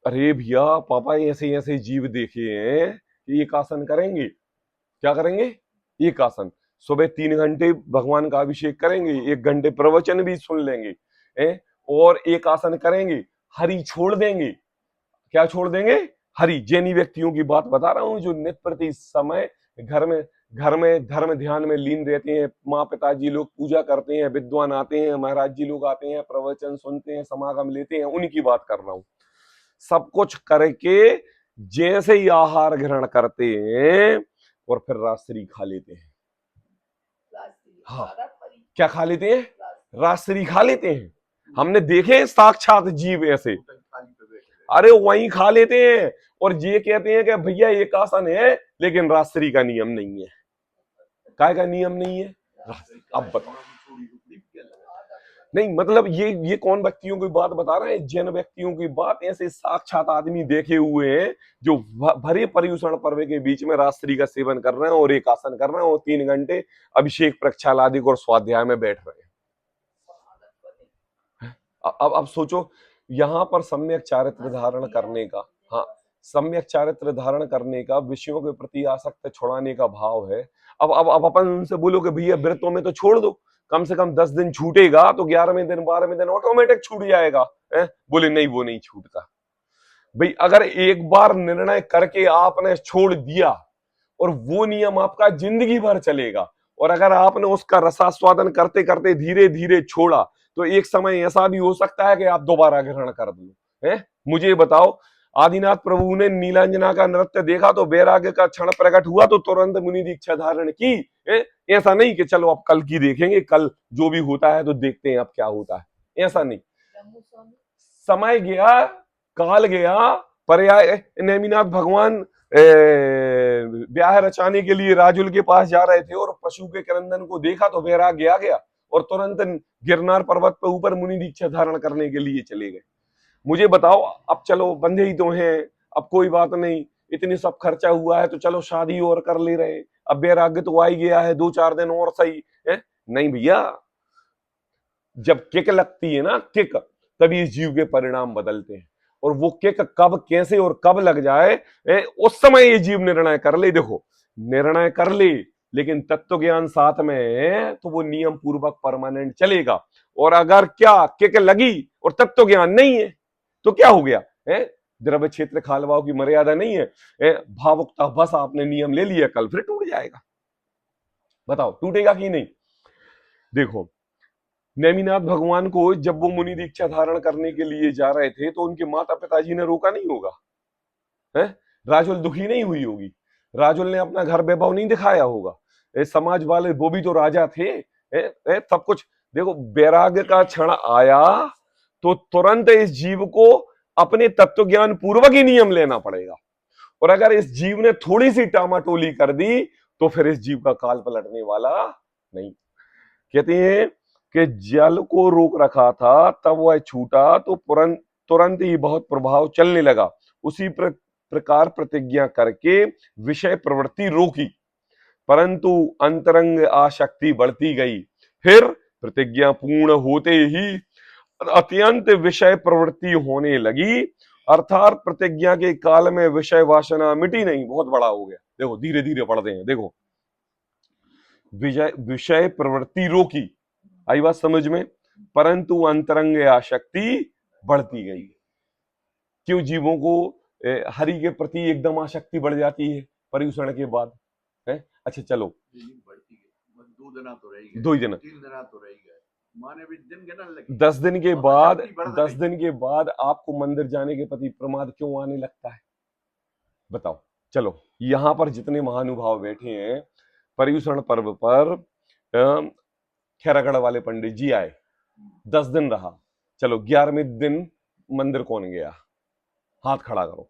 अरे भैया, पापा ऐसे ऐसे जीव देखे हैं कि एक आसन करेंगे, क्या करेंगे? एक आसन, सुबह 3 घंटे भगवान का अभिषेक करेंगे, 1 घंटे प्रवचन भी सुन लेंगे, और एक आसन करेंगे, हरि छोड़ देंगे। क्या छोड़ देंगे? हरि। जैनी व्यक्तियों की बात बता रहा हूं, जो नित्य प्रति समय घर में धर्म ध्यान में लीन रहते हैं। माँ पिताजी लोग पूजा करते हैं, विद्वान आते हैं, महाराज जी लोग आते हैं, प्रवचन सुनते हैं, समागम लेते हैं, उनकी बात कर रहा हूं। सब कुछ करके जैसे ही आहार ग्रहण करते हैं और फिर रात्रि खा लेते हैं। हाँ, क्या खा लेते हैं? रात्रि खा लेते हैं। हमने देखे साक्षात जीव ऐसे, अरे वहीं खा लेते हैं और ये कहते हैं कि भैया एक आसन है लेकिन रात्रि का नियम नहीं है। काय का नियम नहीं है? अब बताओ। नहीं मतलब ये कौन व्यक्तियों की बात बता रहे हैं? जैन व्यक्तियों की बात। ऐसे साक्षात आदमी देखे हुए हैं जो भरे पर्यूषण पर्व के बीच में रात्रि का सेवन कर रहे हैं और एक आसन कर रहे हैं और 3 घंटे अभिषेक प्रक्षाल आदि और स्वाध्याय में बैठ रहे हैं। अब सोचो, यहाँ पर सम्यक चारित्र धारण करने का, हाँ, सम्यक चारित्र धारण करने का, विषयों के प्रति आसक्त छुड़ाने का भाव है। अब अपन उनसे बोलो कि भैया व्रतों में तो छोड़ दो, कम से कम 10 दिन छूटेगा तो 11वें दिन 12वें दिन ऑटोमेटिक छूट जाएगा। बोले नहीं, वो नहीं छूटता। भाई अगर एक बार निर्णय करके आपने छोड़ दिया और वो नियम आपका जिंदगी भर चलेगा, और अगर आपने उसका रसास्वादन करते करते धीरे धीरे छोड़ा तो एक समय ऐसा भी हो सकता है कि आप दोबारा ग्रहण कर दो। मुझे बताओ, आदिनाथ प्रभु ने नीलांजना का नृत्य देखा तो वैराग्य का क्षण प्रकट हुआ तो तुरंत मुनि दीक्षा धारण की। ऐसा नहीं कि चलो अब कल की देखेंगे, कल जो भी होता है तो देखते हैं अब क्या होता है, ऐसा नहीं। समय गया, काल गया, पर्याय। नेमिनाथ भगवान ब्याह रचाने के लिए राजुल के पास जा रहे थे और पशु के क्रंदन को देखा तो वैराग्य आ गया और तुरंत गिरनार पर्वत पर ऊपर मुनि दीक्षा धारण करने के लिए चले गए। मुझे बताओ, अब चलो बंधे ही तो हैं, अब कोई बात नहीं, इतनी सब खर्चा हुआ है तो चलो शादी और कर ले रहे, अब वैराग्य तो आ ही गया है, 2-4 दिन और सही है। नहीं भैया, जब किक लगती है ना, किक, तभी इस जीव के परिणाम बदलते हैं। और वो किक कब, कैसे और कब लग जाए, उस समय ये जीव निर्णय कर ले। देखो, निर्णय कर ले लेकिन तत्व ज्ञान साथ में है तो वो नियम पूर्वक परमानेंट चलेगा। और अगर क्या किक लगी और तत्व ज्ञान नहीं है तो क्या हो गया? द्रव्य क्षेत्र खालवाओं की मर्यादा नहीं है, भावुकता बस आपने नियम ले लिया, कल फिर टूट जाएगा। बताओ टूटेगा कि नहीं? देखो, नेमिनाथ भगवान को जब वो मुनि दीक्षा धारण करने के लिए जा रहे थे तो उनके माता पिताजी ने रोका नहीं होगा, राजुल दुखी नहीं हुई होगी, राजुल ने अपना घर वैभव नहीं दिखाया होगा, समाज वाले वो भी तो राजा थे, सब कुछ। देखो, वैराग्य का क्षण आया तो तुरंत इस जीव को अपने तत्व ज्ञान पूर्वक ही नियम लेना पड़ेगा। और अगर इस जीव ने थोड़ी सी टामाटोली कर दी तो फिर इस जीव का काल पलटने वाला नहीं। कहते हैं कि जल को रोक रखा था, तब वह छूटा तो तुरंत ही बहुत प्रभाव चलने लगा। उसी प्रकार प्रतिज्ञा करके विषय प्रवृत्ति रोकी, परंतु अंतरंग आसक्ति बढ़ती गई। फिर प्रतिज्ञा पूर्ण होते ही अत्यंत विषय प्रवृत्ति होने लगी, अर्थात प्रतिज्ञा के काल में विषय वासना मिटी नहीं, बहुत बड़ा हो गया। देखो धीरे धीरे पढ़ते हैं, देखो, विषय प्रवृत्ति रोकी, आई बात समझ में, परंतु अंतरंग आसक्ति बढ़ती गई। क्यों जीवों को हरि के प्रति एकदम आसक्ति बढ़ जाती है पर्यूषण के बाद? है अच्छा चलो, 2 दिन तो रहेगी, 2 दिन 3 दिन तो रहेगी, माने भी दिन गिनने लगे। 10 दिन के बाद, 10 दिन के बाद आपको मंदिर जाने के प्रति प्रमाद क्यों आने लगता है? बताओ। चलो, यहां पर जितने महानुभाव बैठे हैं, पर्यूषण पर्व पर खैरागढ़ वाले पंडित जी आए, 10 दिन रहा, चलो 11वें दिन मंदिर कौन गया? हाथ खड़ा करो।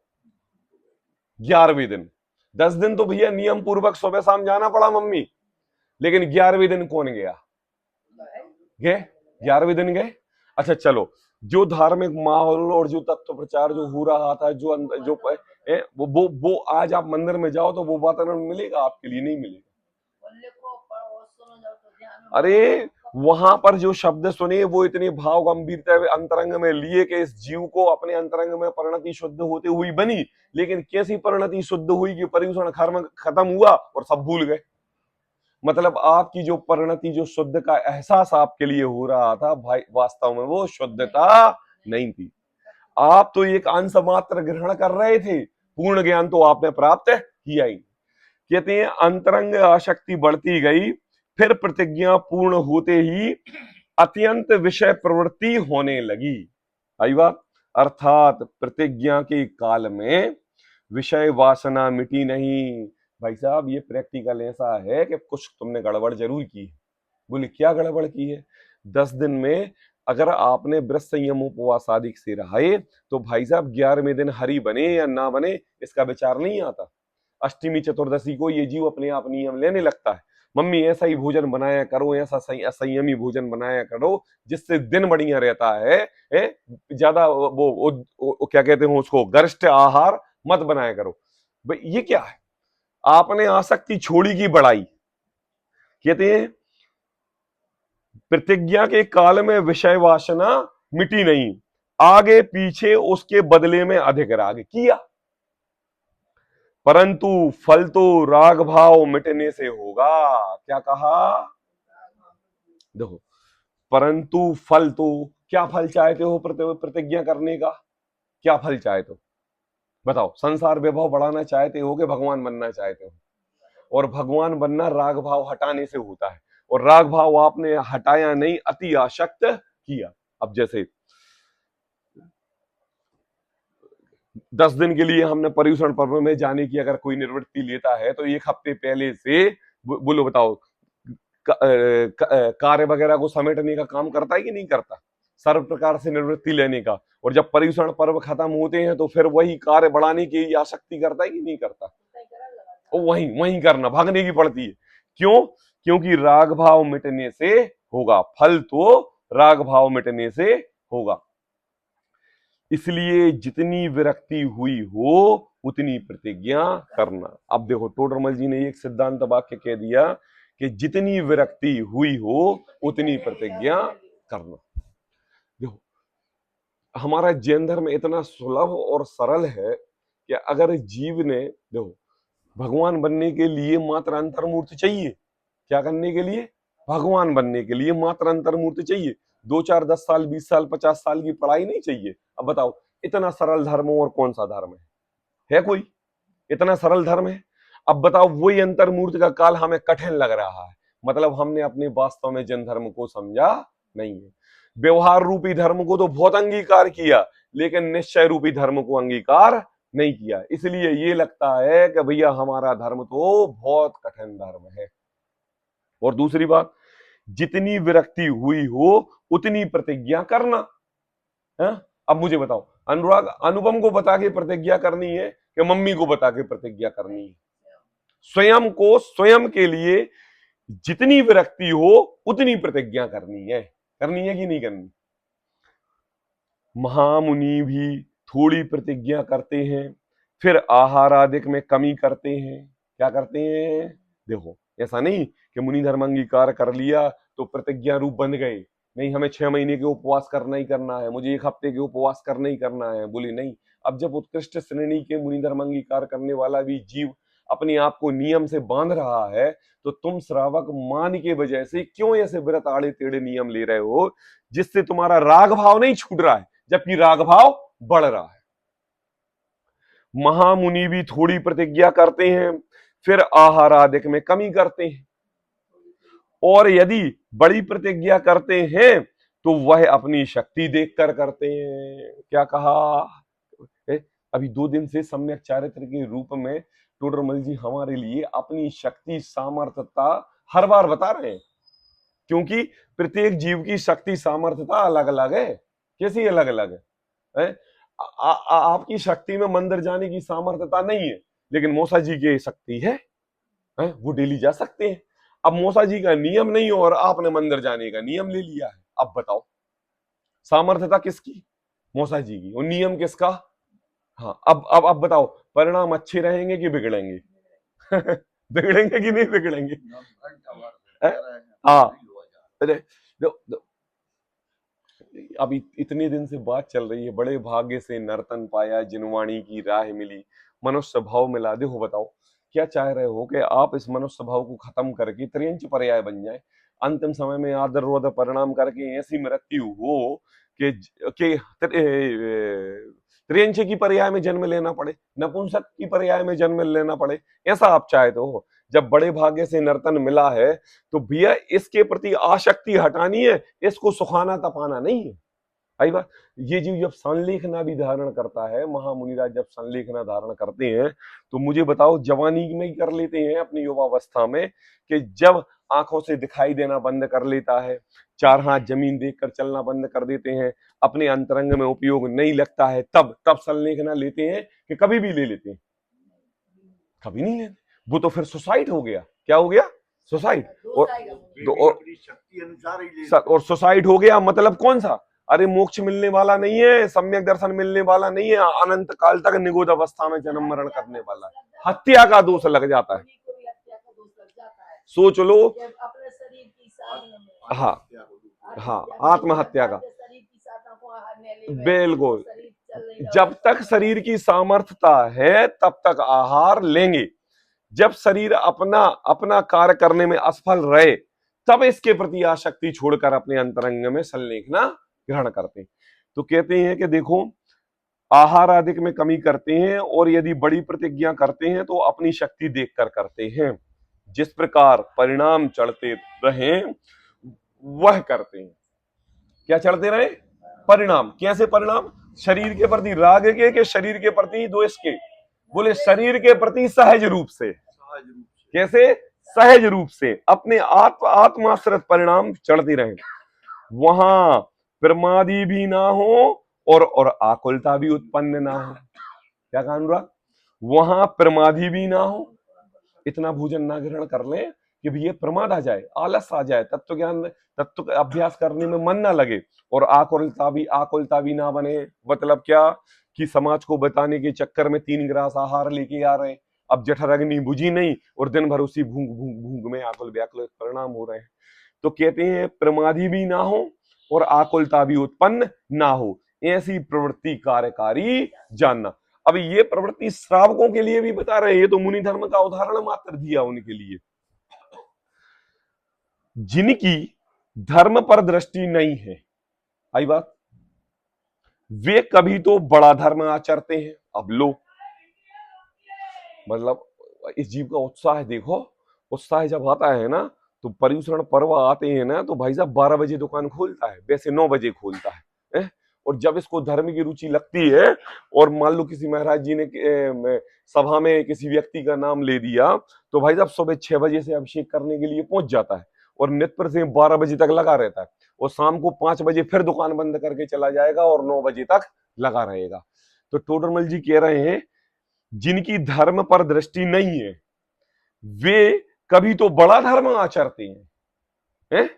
11वें दिन, 10 दिन तो भैया नियम पूर्वक सुबह शाम जाना पड़ा मम्मी, लेकिन 11वें दिन कौन गया? गए? 11वें दिन गए। अच्छा चलो, जो धार्मिक माहौल और जो तत्व प्रचार जो हो रहा था, वो आज आप मंदिर में जाओ तो वो वातावरण मिलेगा आपके लिए? नहीं मिलेगा। अरे वहां पर जो शब्द सुने वो इतनी भाव गंभीरता अंतरंग में लिए कि इस जीव को अपने अंतरंग में परिणति शुद्ध होते हुई बनी, लेकिन कैसी परिणति शुद्ध हुई कि पर्यूषण खत्म हुआ और सब भूल गए। मतलब आपकी जो परिणति, जो शुद्ध का एहसास आपके लिए हो रहा था भाई, वास्तव में वो शुद्धता नहीं थी। आप तो एक अंश मात्र ग्रहण कर रहे थे, पूर्ण ज्ञान तो आपने प्राप्त किया ही। कहते हैं अंतरंग आसक्ति बढ़ती गई, फिर प्रतिज्ञा पूर्ण होते ही अत्यंत विषय प्रवृत्ति होने लगी। आई बात। अर्थात प्रतिज्ञा के काल में विषय वासना मिटी नहीं। भाई साहब ये प्रैक्टिकल ऐसा है कि कुछ तुमने गड़बड़ जरूर की है। बोले क्या गड़बड़ की है? 10 दिन में अगर आपने व्रत संयम उपवास आदि से रहे तो भाई साहब 11वें दिन हरि बने या ना बने इसका विचार नहीं आता। अष्टमी चतुर्दशी को ये जीव अपने आप नियम लेने लगता है, मम्मी ऐसा ही भोजन बनाया करो, ऐसा संयमी भोजन बनाया करो जिससे दिन बढ़िया रहता है, ज्यादा वो क्या कहते हैं उसको, गरिष्ठ आहार मत बनाया करो। भाई ये क्या है? आपने आसक्ति छोड़ी की बढ़ाई। कहते हैं प्रतिज्ञा के काल में विषय वासना मिटी नहीं, आगे पीछे उसके बदले में अधिक राग किया, परंतु फल तो राग भाव मिटने से होगा। क्या कहा? देखो, परंतु फल तो, क्या फल चाहते हो प्रतिज्ञा करने का? क्या फल चाहते हो बताओ? संसार वैभव बढ़ाना चाहते हो कि भगवान बनना चाहते हो? और भगवान बनना राग भाव हटाने से होता है, और राग भाव आपने हटाया नहीं, अति आसक्त किया। अब जैसे 10 दिन के लिए हमने पर्यूषण पर्व में जाने की अगर कोई निवृत्ति लेता है तो 1 हफ्ते पहले से बोलो बताओ कार्य वगैरह को समेटने का काम करता है कि नहीं करता, सर्व प्रकार से निवृत्ति लेने का। और जब पर्यूषण पर्व खत्म होते हैं तो फिर वही कार्य बढ़ाने की आसक्ति करता है कि नहीं करता? वो वही वही करना, भागने की पड़ती है। क्यों? क्योंकि राग भाव मिटने से होगा, फल तो राग भाव मिटने से होगा। इसलिए जितनी विरक्ति हुई हो उतनी प्रतिज्ञा करना। अब देखो टोडरमल जी ने एक सिद्धांत वाक्य कह दिया कि जितनी विरक्ति हुई हो उतनी प्रतिज्ञा करना। देखो हमारा जैन धर्म इतना सुलभ और सरल है कि अगर जीव ने, देखो भगवान बनने के लिए मात्र अंतर्मूर्ति चाहिए। क्या करने के लिए? भगवान बनने के लिए मात्र अंतर्मूर्ति चाहिए। 2, 4, 10 साल, 20 साल, 50 साल की पढ़ाई नहीं चाहिए। अब बताओ इतना सरल धर्म और कौन सा धर्म है कोई इतना सरल धर्म है? अब बताओ वही अंतर्मूर्ति का काल हमें कठिन लग रहा है, मतलब हमने अपने वास्तव में जैन धर्म को समझा नहीं है। व्यवहार रूपी धर्म को तो बहुत अंगीकार किया, लेकिन निश्चय रूपी धर्म को अंगीकार नहीं किया। इसलिए ये लगता है कि भैया हमारा धर्म तो बहुत कठिन धर्म है। और दूसरी बात, जितनी विरक्ति हुई हो उतनी प्रतिज्ञा करना है? अब मुझे बताओ, अनुराग अनुपम को बता के प्रतिज्ञा करनी है कि मम्मी को बता के प्रतिज्ञा करनी है? स्वयं को, स्वयं के लिए जितनी विरक्ति हो उतनी प्रतिज्ञा करनी है कि नहीं करनी? महामुनि भी थोड़ी प्रतिज्ञा करते हैं, फिर आहार आदि में कमी करते हैं। क्या करते हैं? देखो ऐसा नहीं कि मुनि धर्म अंगीकार कर लिया तो प्रतिज्ञा रूप बन गए, नहीं हमें 6 महीने के उपवास करना ही करना है, मुझे 1 हफ्ते के उपवास करना ही करना है। बोले नहीं। अब जब उत्कृष्ट श्रेणी के मुनि धर्म अंगीकार करने वाला भी जीव अपने आप को नियम से बांध रहा है तो तुम श्रावक मान के वजह से क्यों ऐसे व्रत आड़े टेढ़े नियम ले रहे हो जिससे तुम्हारा राग भाव नहीं छूट रहा है जबकि राग भाव बढ़ रहा है? महामुनि भी थोड़ी प्रतिज्ञा करते हैं, फिर आहार आदि में कमी करते हैं, और यदि बड़ी प्रतिज्ञा करते हैं तो वह अपनी शक्ति देखकर करते हैं। क्या कहा? अभी 2 दिन से सम्यक चारित्र के रूप में टोडरमल जी हमारे लिए अपनी शक्ति सामर्थ्यता हर बार बता रहे हैं, क्योंकि प्रत्येक जीव की शक्ति सामर्थ्यता अलग अलग है। कैसी अलग अलग है? आपकी शक्ति में मंदिर जाने की सामर्थ्यता नहीं है, लेकिन मौसा जी की शक्ति है, वो डेली जा सकते हैं। अब मौसा जी का नियम नहीं और आपने मंदिर जाने का नियम ले लिया है। अब बताओ सामर्थ्यता किसकी? मौसा जी की। और नियम किसका? हाँ अब बताओ परिणाम अच्छे रहेंगे कि बिगड़ेंगे? बिगड़ेंगे कि नहीं बिगड़ेंगे? हाँ अरे अभी इतने दिन से बात चल रही है, बड़े भाग्य से नर्तन पाया, जिनवाणी की राह मिली, मनुष्य भाव मिला। देखो बताओ क्या चाह रहे हो कि आप इस मनुष्य भाव को खत्म करके त्रियंच पर्याय बन जाए, अंतिम समय में आदर रोदर परिणाम करके ऐसी मृत्यु हो कि त्रियंच की पर्याय में जन्म लेना पड़े, नपुंसक की पर्याय में जन्म लेना पड़े, ऐसा आप चाहते हो? जब बड़े भाग्य से नर्तन मिला है तो भैया इसके प्रति आसक्ति हटानी है, इसको सुखाना तपाना नहीं है। आई बात। ये जीव जब संलेखना भी धारण करता है, महामुनिराज जब संलेखना धारण करते हैं तो मुझे बताओ जवानी में ही कर लेते हैं अपनी युवावस्था में, कि जब आंखों से दिखाई देना बंद कर लेता है, चार हाथ जमीन देखकर चलना बंद कर देते हैं, अपने अंतरंग में उपयोग नहीं लगता है, तब तब संलेखना लेते हैं कि कभी भी ले लेते हैं? कभी नहीं लेते। वो तो फिर सुसाइड हो गया। क्या हो गया? सुसाइड। और अपनी शक्ति अनुसार ही ले और सुसाइड हो गया मतलब कौन सा? अरे मोक्ष मिलने वाला नहीं है, सम्यक दर्शन मिलने वाला नहीं है, अनंत काल तक निगोद अवस्था में जन्म मरण करने वाला है। हत्या का दोष लग जाता है। सोच लो। अपने शरीर की हाँ हाँ, आत्महत्या का बिल्कुल। जब तक शरीर की सामर्थ्यता है तब तक आहार लेंगे, जब शरीर अपना अपना कार्य करने में असफल रहे तब इसके प्रति आसक्ति छोड़कर अपने अंतरंग में संलेखना ग्रहण करते हैं। तो कहते हैं कि देखो आहार आदि में कमी करते हैं और यदि बड़ी प्रतिज्ञा करते हैं तो अपनी शक्ति देखकर करते हैं, जिस प्रकार परिणाम चढ़ते रहे वह करते हैं। क्या चढ़ते रहे? परिणाम। कैसे परिणाम? शरीर के प्रति राग के शरीर के प्रति द्वेष के? बोले शरीर के प्रति सहज रूप से। कैसे? सहज रूप से अपने आत्माश्रित परिणाम चढ़ते रहे, वहां प्रमादी भी ना हो और आकुलता भी उत्पन्न ना हो। क्या कहा अनुराग? वहां प्रमादी भी ना हो, इतना भोजन ना ग्रहण कर ले कि भैया प्रमाद आ जाए, आलस आ जाए, तत्व ज्ञान तत्व अभ्यास करने में मन ना लगे, और आकुलता भी ना बने। मतलब क्या कि समाज को बताने के चक्कर में 3 गिलास आहार लेके आ रहे हैं, अब जठराग्नि बुझी नहीं और दिन भर उसी भूख भूख भूख में आकुल व्याकुल परिणाम हो रहे हैं। तो कहते हैं प्रमादी भी ना हो और आकुलता भी उत्पन्न ना हो, ऐसी प्रवृत्ति कार्यकारी जानना। अब ये प्रवृत्ति श्रावकों के लिए भी बता रहे हैं, ये तो मुनि धर्म का उदाहरण मात्र दिया उनके लिए, जिनकी धर्म पर दृष्टि नहीं है। आई बात। वे कभी तो बड़ा धर्म आचरते हैं। अब लो, मतलब इस जीव का उत्साह देखो, उत्साह जब आता है ना तो पर्यूषण पर्व आते हैं ना तो भाई साहब 12 बजे दुकान खोलता है, वैसे 9 बजे खोलता है। और जब इसको धर्म की रुचि लगती है और मान लो किसी महाराज जी ने सभा में किसी व्यक्ति का नाम ले दिया तो भाई साहब सुबह 6 बजे से अभिषेक करने के लिए पहुंच जाता है और नित्य से 12 बजे तक लगा रहता है, और शाम को 5 बजे फिर दुकान बंद करके चला जाएगा और 9 बजे तक लगा रहेगा। तो टोडरमल जी कह रहे हैं जिनकी धर्म पर दृष्टि नहीं है वे कभी तो बड़ा धर्म आचरते हैं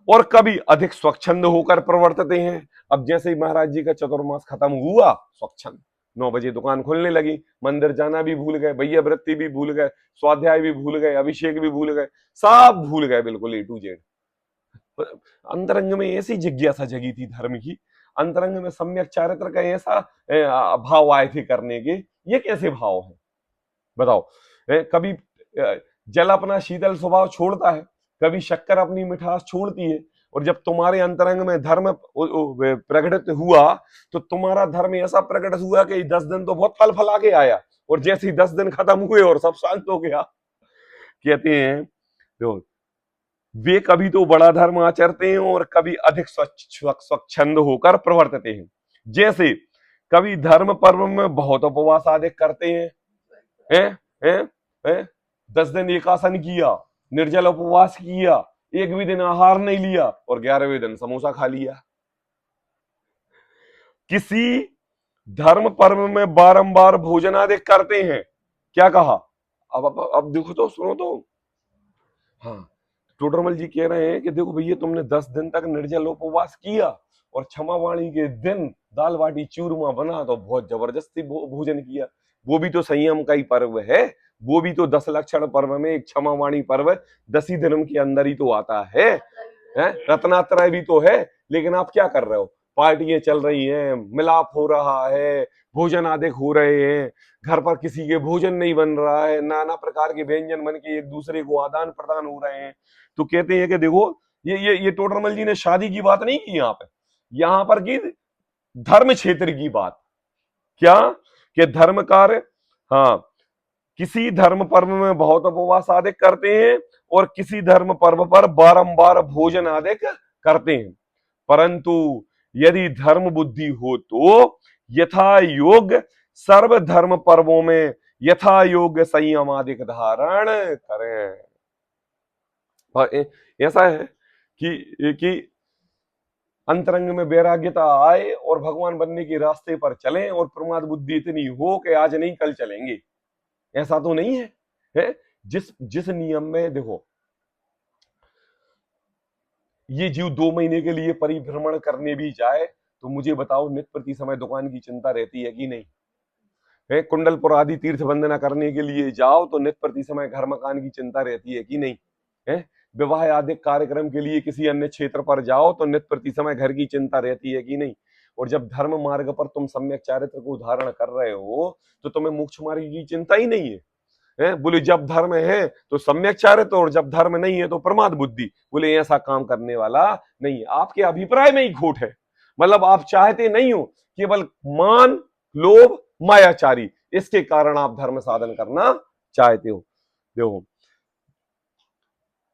और कभी अधिक स्वच्छंद होकर प्रवर्तते हैं। अब जैसे ही महाराज जी का चतुर्मास खत्म हुआ, स्वच्छंद 9 बजे दुकान खुलने लगी, मंदिर जाना भी भूल गए, भैया वृत्ति भी भूल गए, स्वाध्याय भी भूल गए, अभिषेक भी भूल गए, सब भूल गए बिल्कुल A to Z। अंतरंग में ऐसी जिज्ञासा जगी थी धर्म की, अंतरंग में सम्यक चारित्र का ऐसा भाव आए थे करने के। ये कैसे भाव है बताओ? कभी जल अपना शीतल स्वभाव छोड़ता है, कभी शक्कर अपनी मिठास छोड़ती है, और जब तुम्हारे अंतरंग में धर्म प्रकटित हुआ तो तुम्हारा धर्म ऐसा प्रकट हुआ कि 10 दिन तो बहुत फल फला के आया, और जैसे ही 10 दिन खत्म हुए और सब शांत हो गया। कहते हैं तो वे कभी तो बड़ा धर्म आचरते हैं और कभी अधिक स्वच्छंद होकर प्रवर्तते हैं। जैसे कभी धर्म पर्व में बहुत उपवास आदि करते हैं, 10 दिन एकासन किया, निर्जल उपवास किया, एक भी दिन आहार नहीं लिया और 11वें दिन समोसा खा लिया। किसी धर्म पर्व में बारंबार भोजन आदि करते हैं। क्या कहा? अब देखो तो, सुनो तो। हाँ, टोडरमल जी कह रहे हैं कि देखो भैया तुमने 10 दिन तक निर्जल उपवास किया और क्षमावाणी के दिन दाल बाटी चूरमा बना तो बहुत जबरदस्ती भोजन किया, वो भी तो संयम का ही पर्व है, वो भी तो 10 लक्षण पर्व में एक क्षमावाणी पर्व 10 ही दिन के अंदर ही तो आता है। है, रत्नात्रय भी तो है, लेकिन आप क्या कर रहे हो? पार्टियां चल रही हैं, मिलाप हो रहा है, भोजन आदि हो रहे हैं, घर पर किसी के भोजन नहीं बन रहा है, नाना प्रकार के व्यंजन बन के एक दूसरे को आदान प्रदान हो रहे हैं। तो कहते हैं कि देखो ये टोडरमल जी ने शादी की बात नहीं की यहाँ पर की धर्म क्षेत्र की बात। क्या कि धर्म कार्य, हाँ, किसी धर्म पर्व में बहुत उपवास आदि करते हैं और किसी धर्म पर्व पर बारंबार भोजन आदि करते हैं, परंतु यदि धर्म बुद्धि हो तो यथा योग्य सर्व धर्म पर्वों में यथा योग्य संयम आदि धारण करें। और ऐसा है कि अंतरंग में वैराग्यता आए और भगवान बनने के रास्ते पर चलें और प्रमाद बुद्धि इतनी हो कि आज नहीं कल चलेंगे, ऐसा तो नहीं है? जिस जिस नियम में देखो, ये जीव 2 महीने के लिए परिभ्रमण करने भी जाए तो मुझे बताओ नित्य प्रति समय दुकान की चिंता रहती है कि नहीं है? कुंडलपुर आदि तीर्थ वंदना करने के लिए जाओ तो नित्य प्रति समय घर मकान की चिंता रहती है कि नहीं है? विवाह आदि कार्यक्रम के लिए किसी अन्य क्षेत्र पर जाओ तो नित्य प्रति समय घर की चिंता रहती है कि नहीं? और जब धर्म मार्ग पर तुम सम्यक चारित्र को धारण कर रहे हो तो तुम्हें मोक्ष मार्ग की चिंता ही नहीं है? बोले जब धर्म है तो सम्यक चारित्र और जब धर्म नहीं है तो प्रमाद बुद्धि। बोले ऐसा काम करने वाला नहीं है, आपके अभिप्राय में ही खोट है। मतलब आप चाहते नहीं हो, केवल मान लोभ मायाचारी, इसके कारण आप धर्म साधन करना चाहते हो। देखो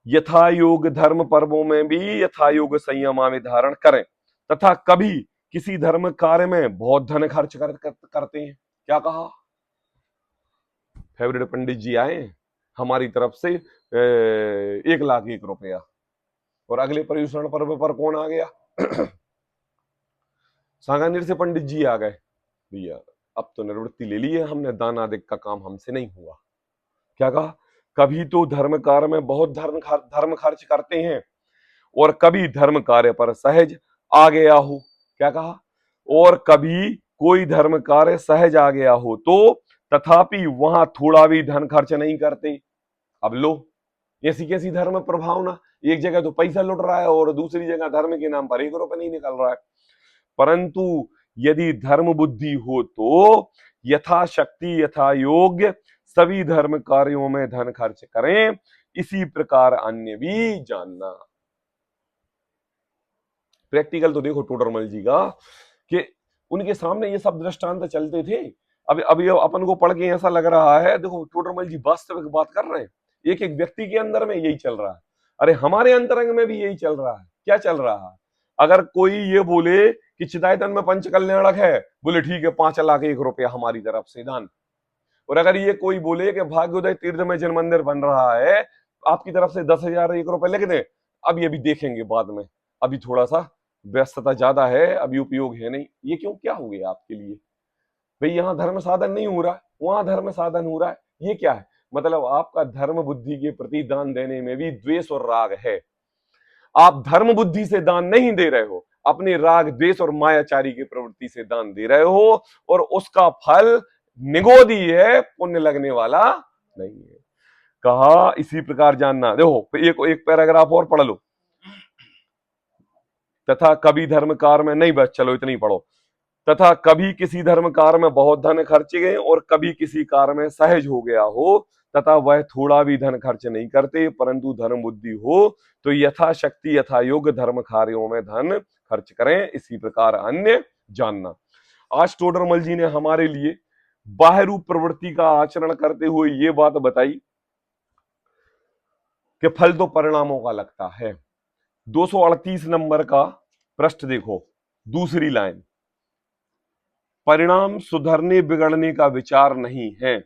यथा योग धर्म पर्वों में भी यथा योग संयम धारण करें तथा कभी किसी धर्म कार्य में बहुत धन खर्च करते हैं। क्या कहा? फेवरेट पंडित जी आए हमारी तरफ से 1,01,000 रुपया, और अगले पर्यूषण पर्व पर कौन आ गया? सांगानेर से पंडित जी आ गए, भैया अब तो निवृत्ति ले ली है हमने, दान आदि का काम हमसे नहीं हुआ। क्या कहा? कभी तो धर्म कार्य में बहुत धर्म खर्च करते हैं और कभी धर्म कार्य पर सहज आ गया हो। क्या कहा? और कभी कोई धर्म कार्य सहज आ गया हो तो तथापि वहां थोड़ा भी धन खर्च नहीं करते। अब लो ऐसी कैसी धर्म प्रभावना, एक जगह तो पैसा लुट रहा है और दूसरी जगह धर्म के नाम पर 1 रुपया नहीं निकल रहा है। परंतु यदि धर्म बुद्धि हो तो यथाशक्ति यथा योग्य सभी धर्म कार्यों में धन खर्च करें, इसी प्रकार अन्य भी जानना। प्रैक्टिकल तो देखो टोडरमल जी का कि उनके सामने ये सब दृष्टांत चलते थे। अभी अपन को पढ़ के ऐसा लग रहा है, देखो टोडरमल जी वास्तविक बात कर रहे हैं, एक एक व्यक्ति के अंदर में यही चल रहा है। अरे हमारे अंतरंग में भी यही चल रहा है। क्या चल रहा है? अगर कोई ये बोले कि चिदायतन में पंच कल्याणक है, बोले ठीक है 5,01,000 रुपया हमारी तरफ से दान। और अगर ये कोई बोले कि भाग्योदय तीर्थ में जिन मंदिर बन रहा है आपकी तरफ से 10,001 रुपए लिख दे, अब ये भी देखेंगे बाद में, अभी थोड़ा सा व्यस्तता ज्यादा है, अभी उपयोग है नहीं। ये क्यों? क्या हो गया आपके लिए? भाई यहाँ धर्म साधन नहीं हो रहा है, वहां धर्म साधन हो रहा है, ये क्या है? मतलब आपका धर्म बुद्धि के प्रति दान देने में भी द्वेष और राग है। आप धर्म बुद्धि से दान नहीं दे रहे हो, अपने राग द्वेष और मायाचारी की प्रवृत्ति से दान दे रहे हो, और उसका फल निगोदी है, पुण्य लगने वाला नहीं है। कहा इसी प्रकार जानना। देखो एक पैराग्राफ और पढ़ लो। तथा कभी धर्म कार्य में, नहीं बस चलो इतनी पढ़ो। तथा कभी किसी धर्म कार्य में बहुत धन खर्चे गए और कभी किसी कार्य में सहज हो गया हो तथा वह थोड़ा भी धन खर्च नहीं करते, परंतु धर्म बुद्धि हो तो यथाशक्ति यथा योग्य धर्म कार्यों में धन खर्च करें, इसी प्रकार अन्य जानना। आज टोडरमल जी ने हमारे लिए बाह्य रूप प्रवृत्ति का आचरण करते हुए ये बात बताई कि फल तो परिणामों का लगता है। 238 नंबर का पृष्ठ देखो, दूसरी लाइन, परिणाम सुधरने बिगड़ने का विचार नहीं है,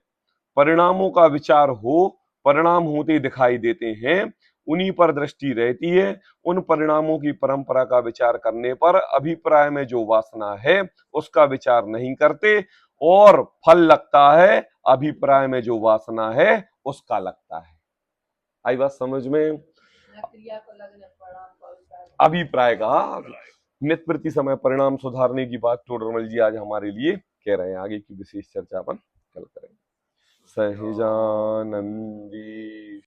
परिणामों का विचार हो, परिणाम होते दिखाई देते हैं, उन्हीं पर दृष्टि रहती है। उन परिणामों की परंपरा का विचार करने पर अभिप्राय में जो वासना है उसका विचार नहीं करते, और फल लगता है, अभिप्राय में जो वासना है उसका लगता है। आई बात समझ में? अभिप्राय का नित्य प्रति समय परिणाम सुधारने की बात टोडरमल जी आज हमारे लिए कह रहे हैं। आगे की विशेष चर्चा अपन कल करेंगे। सहजानंदी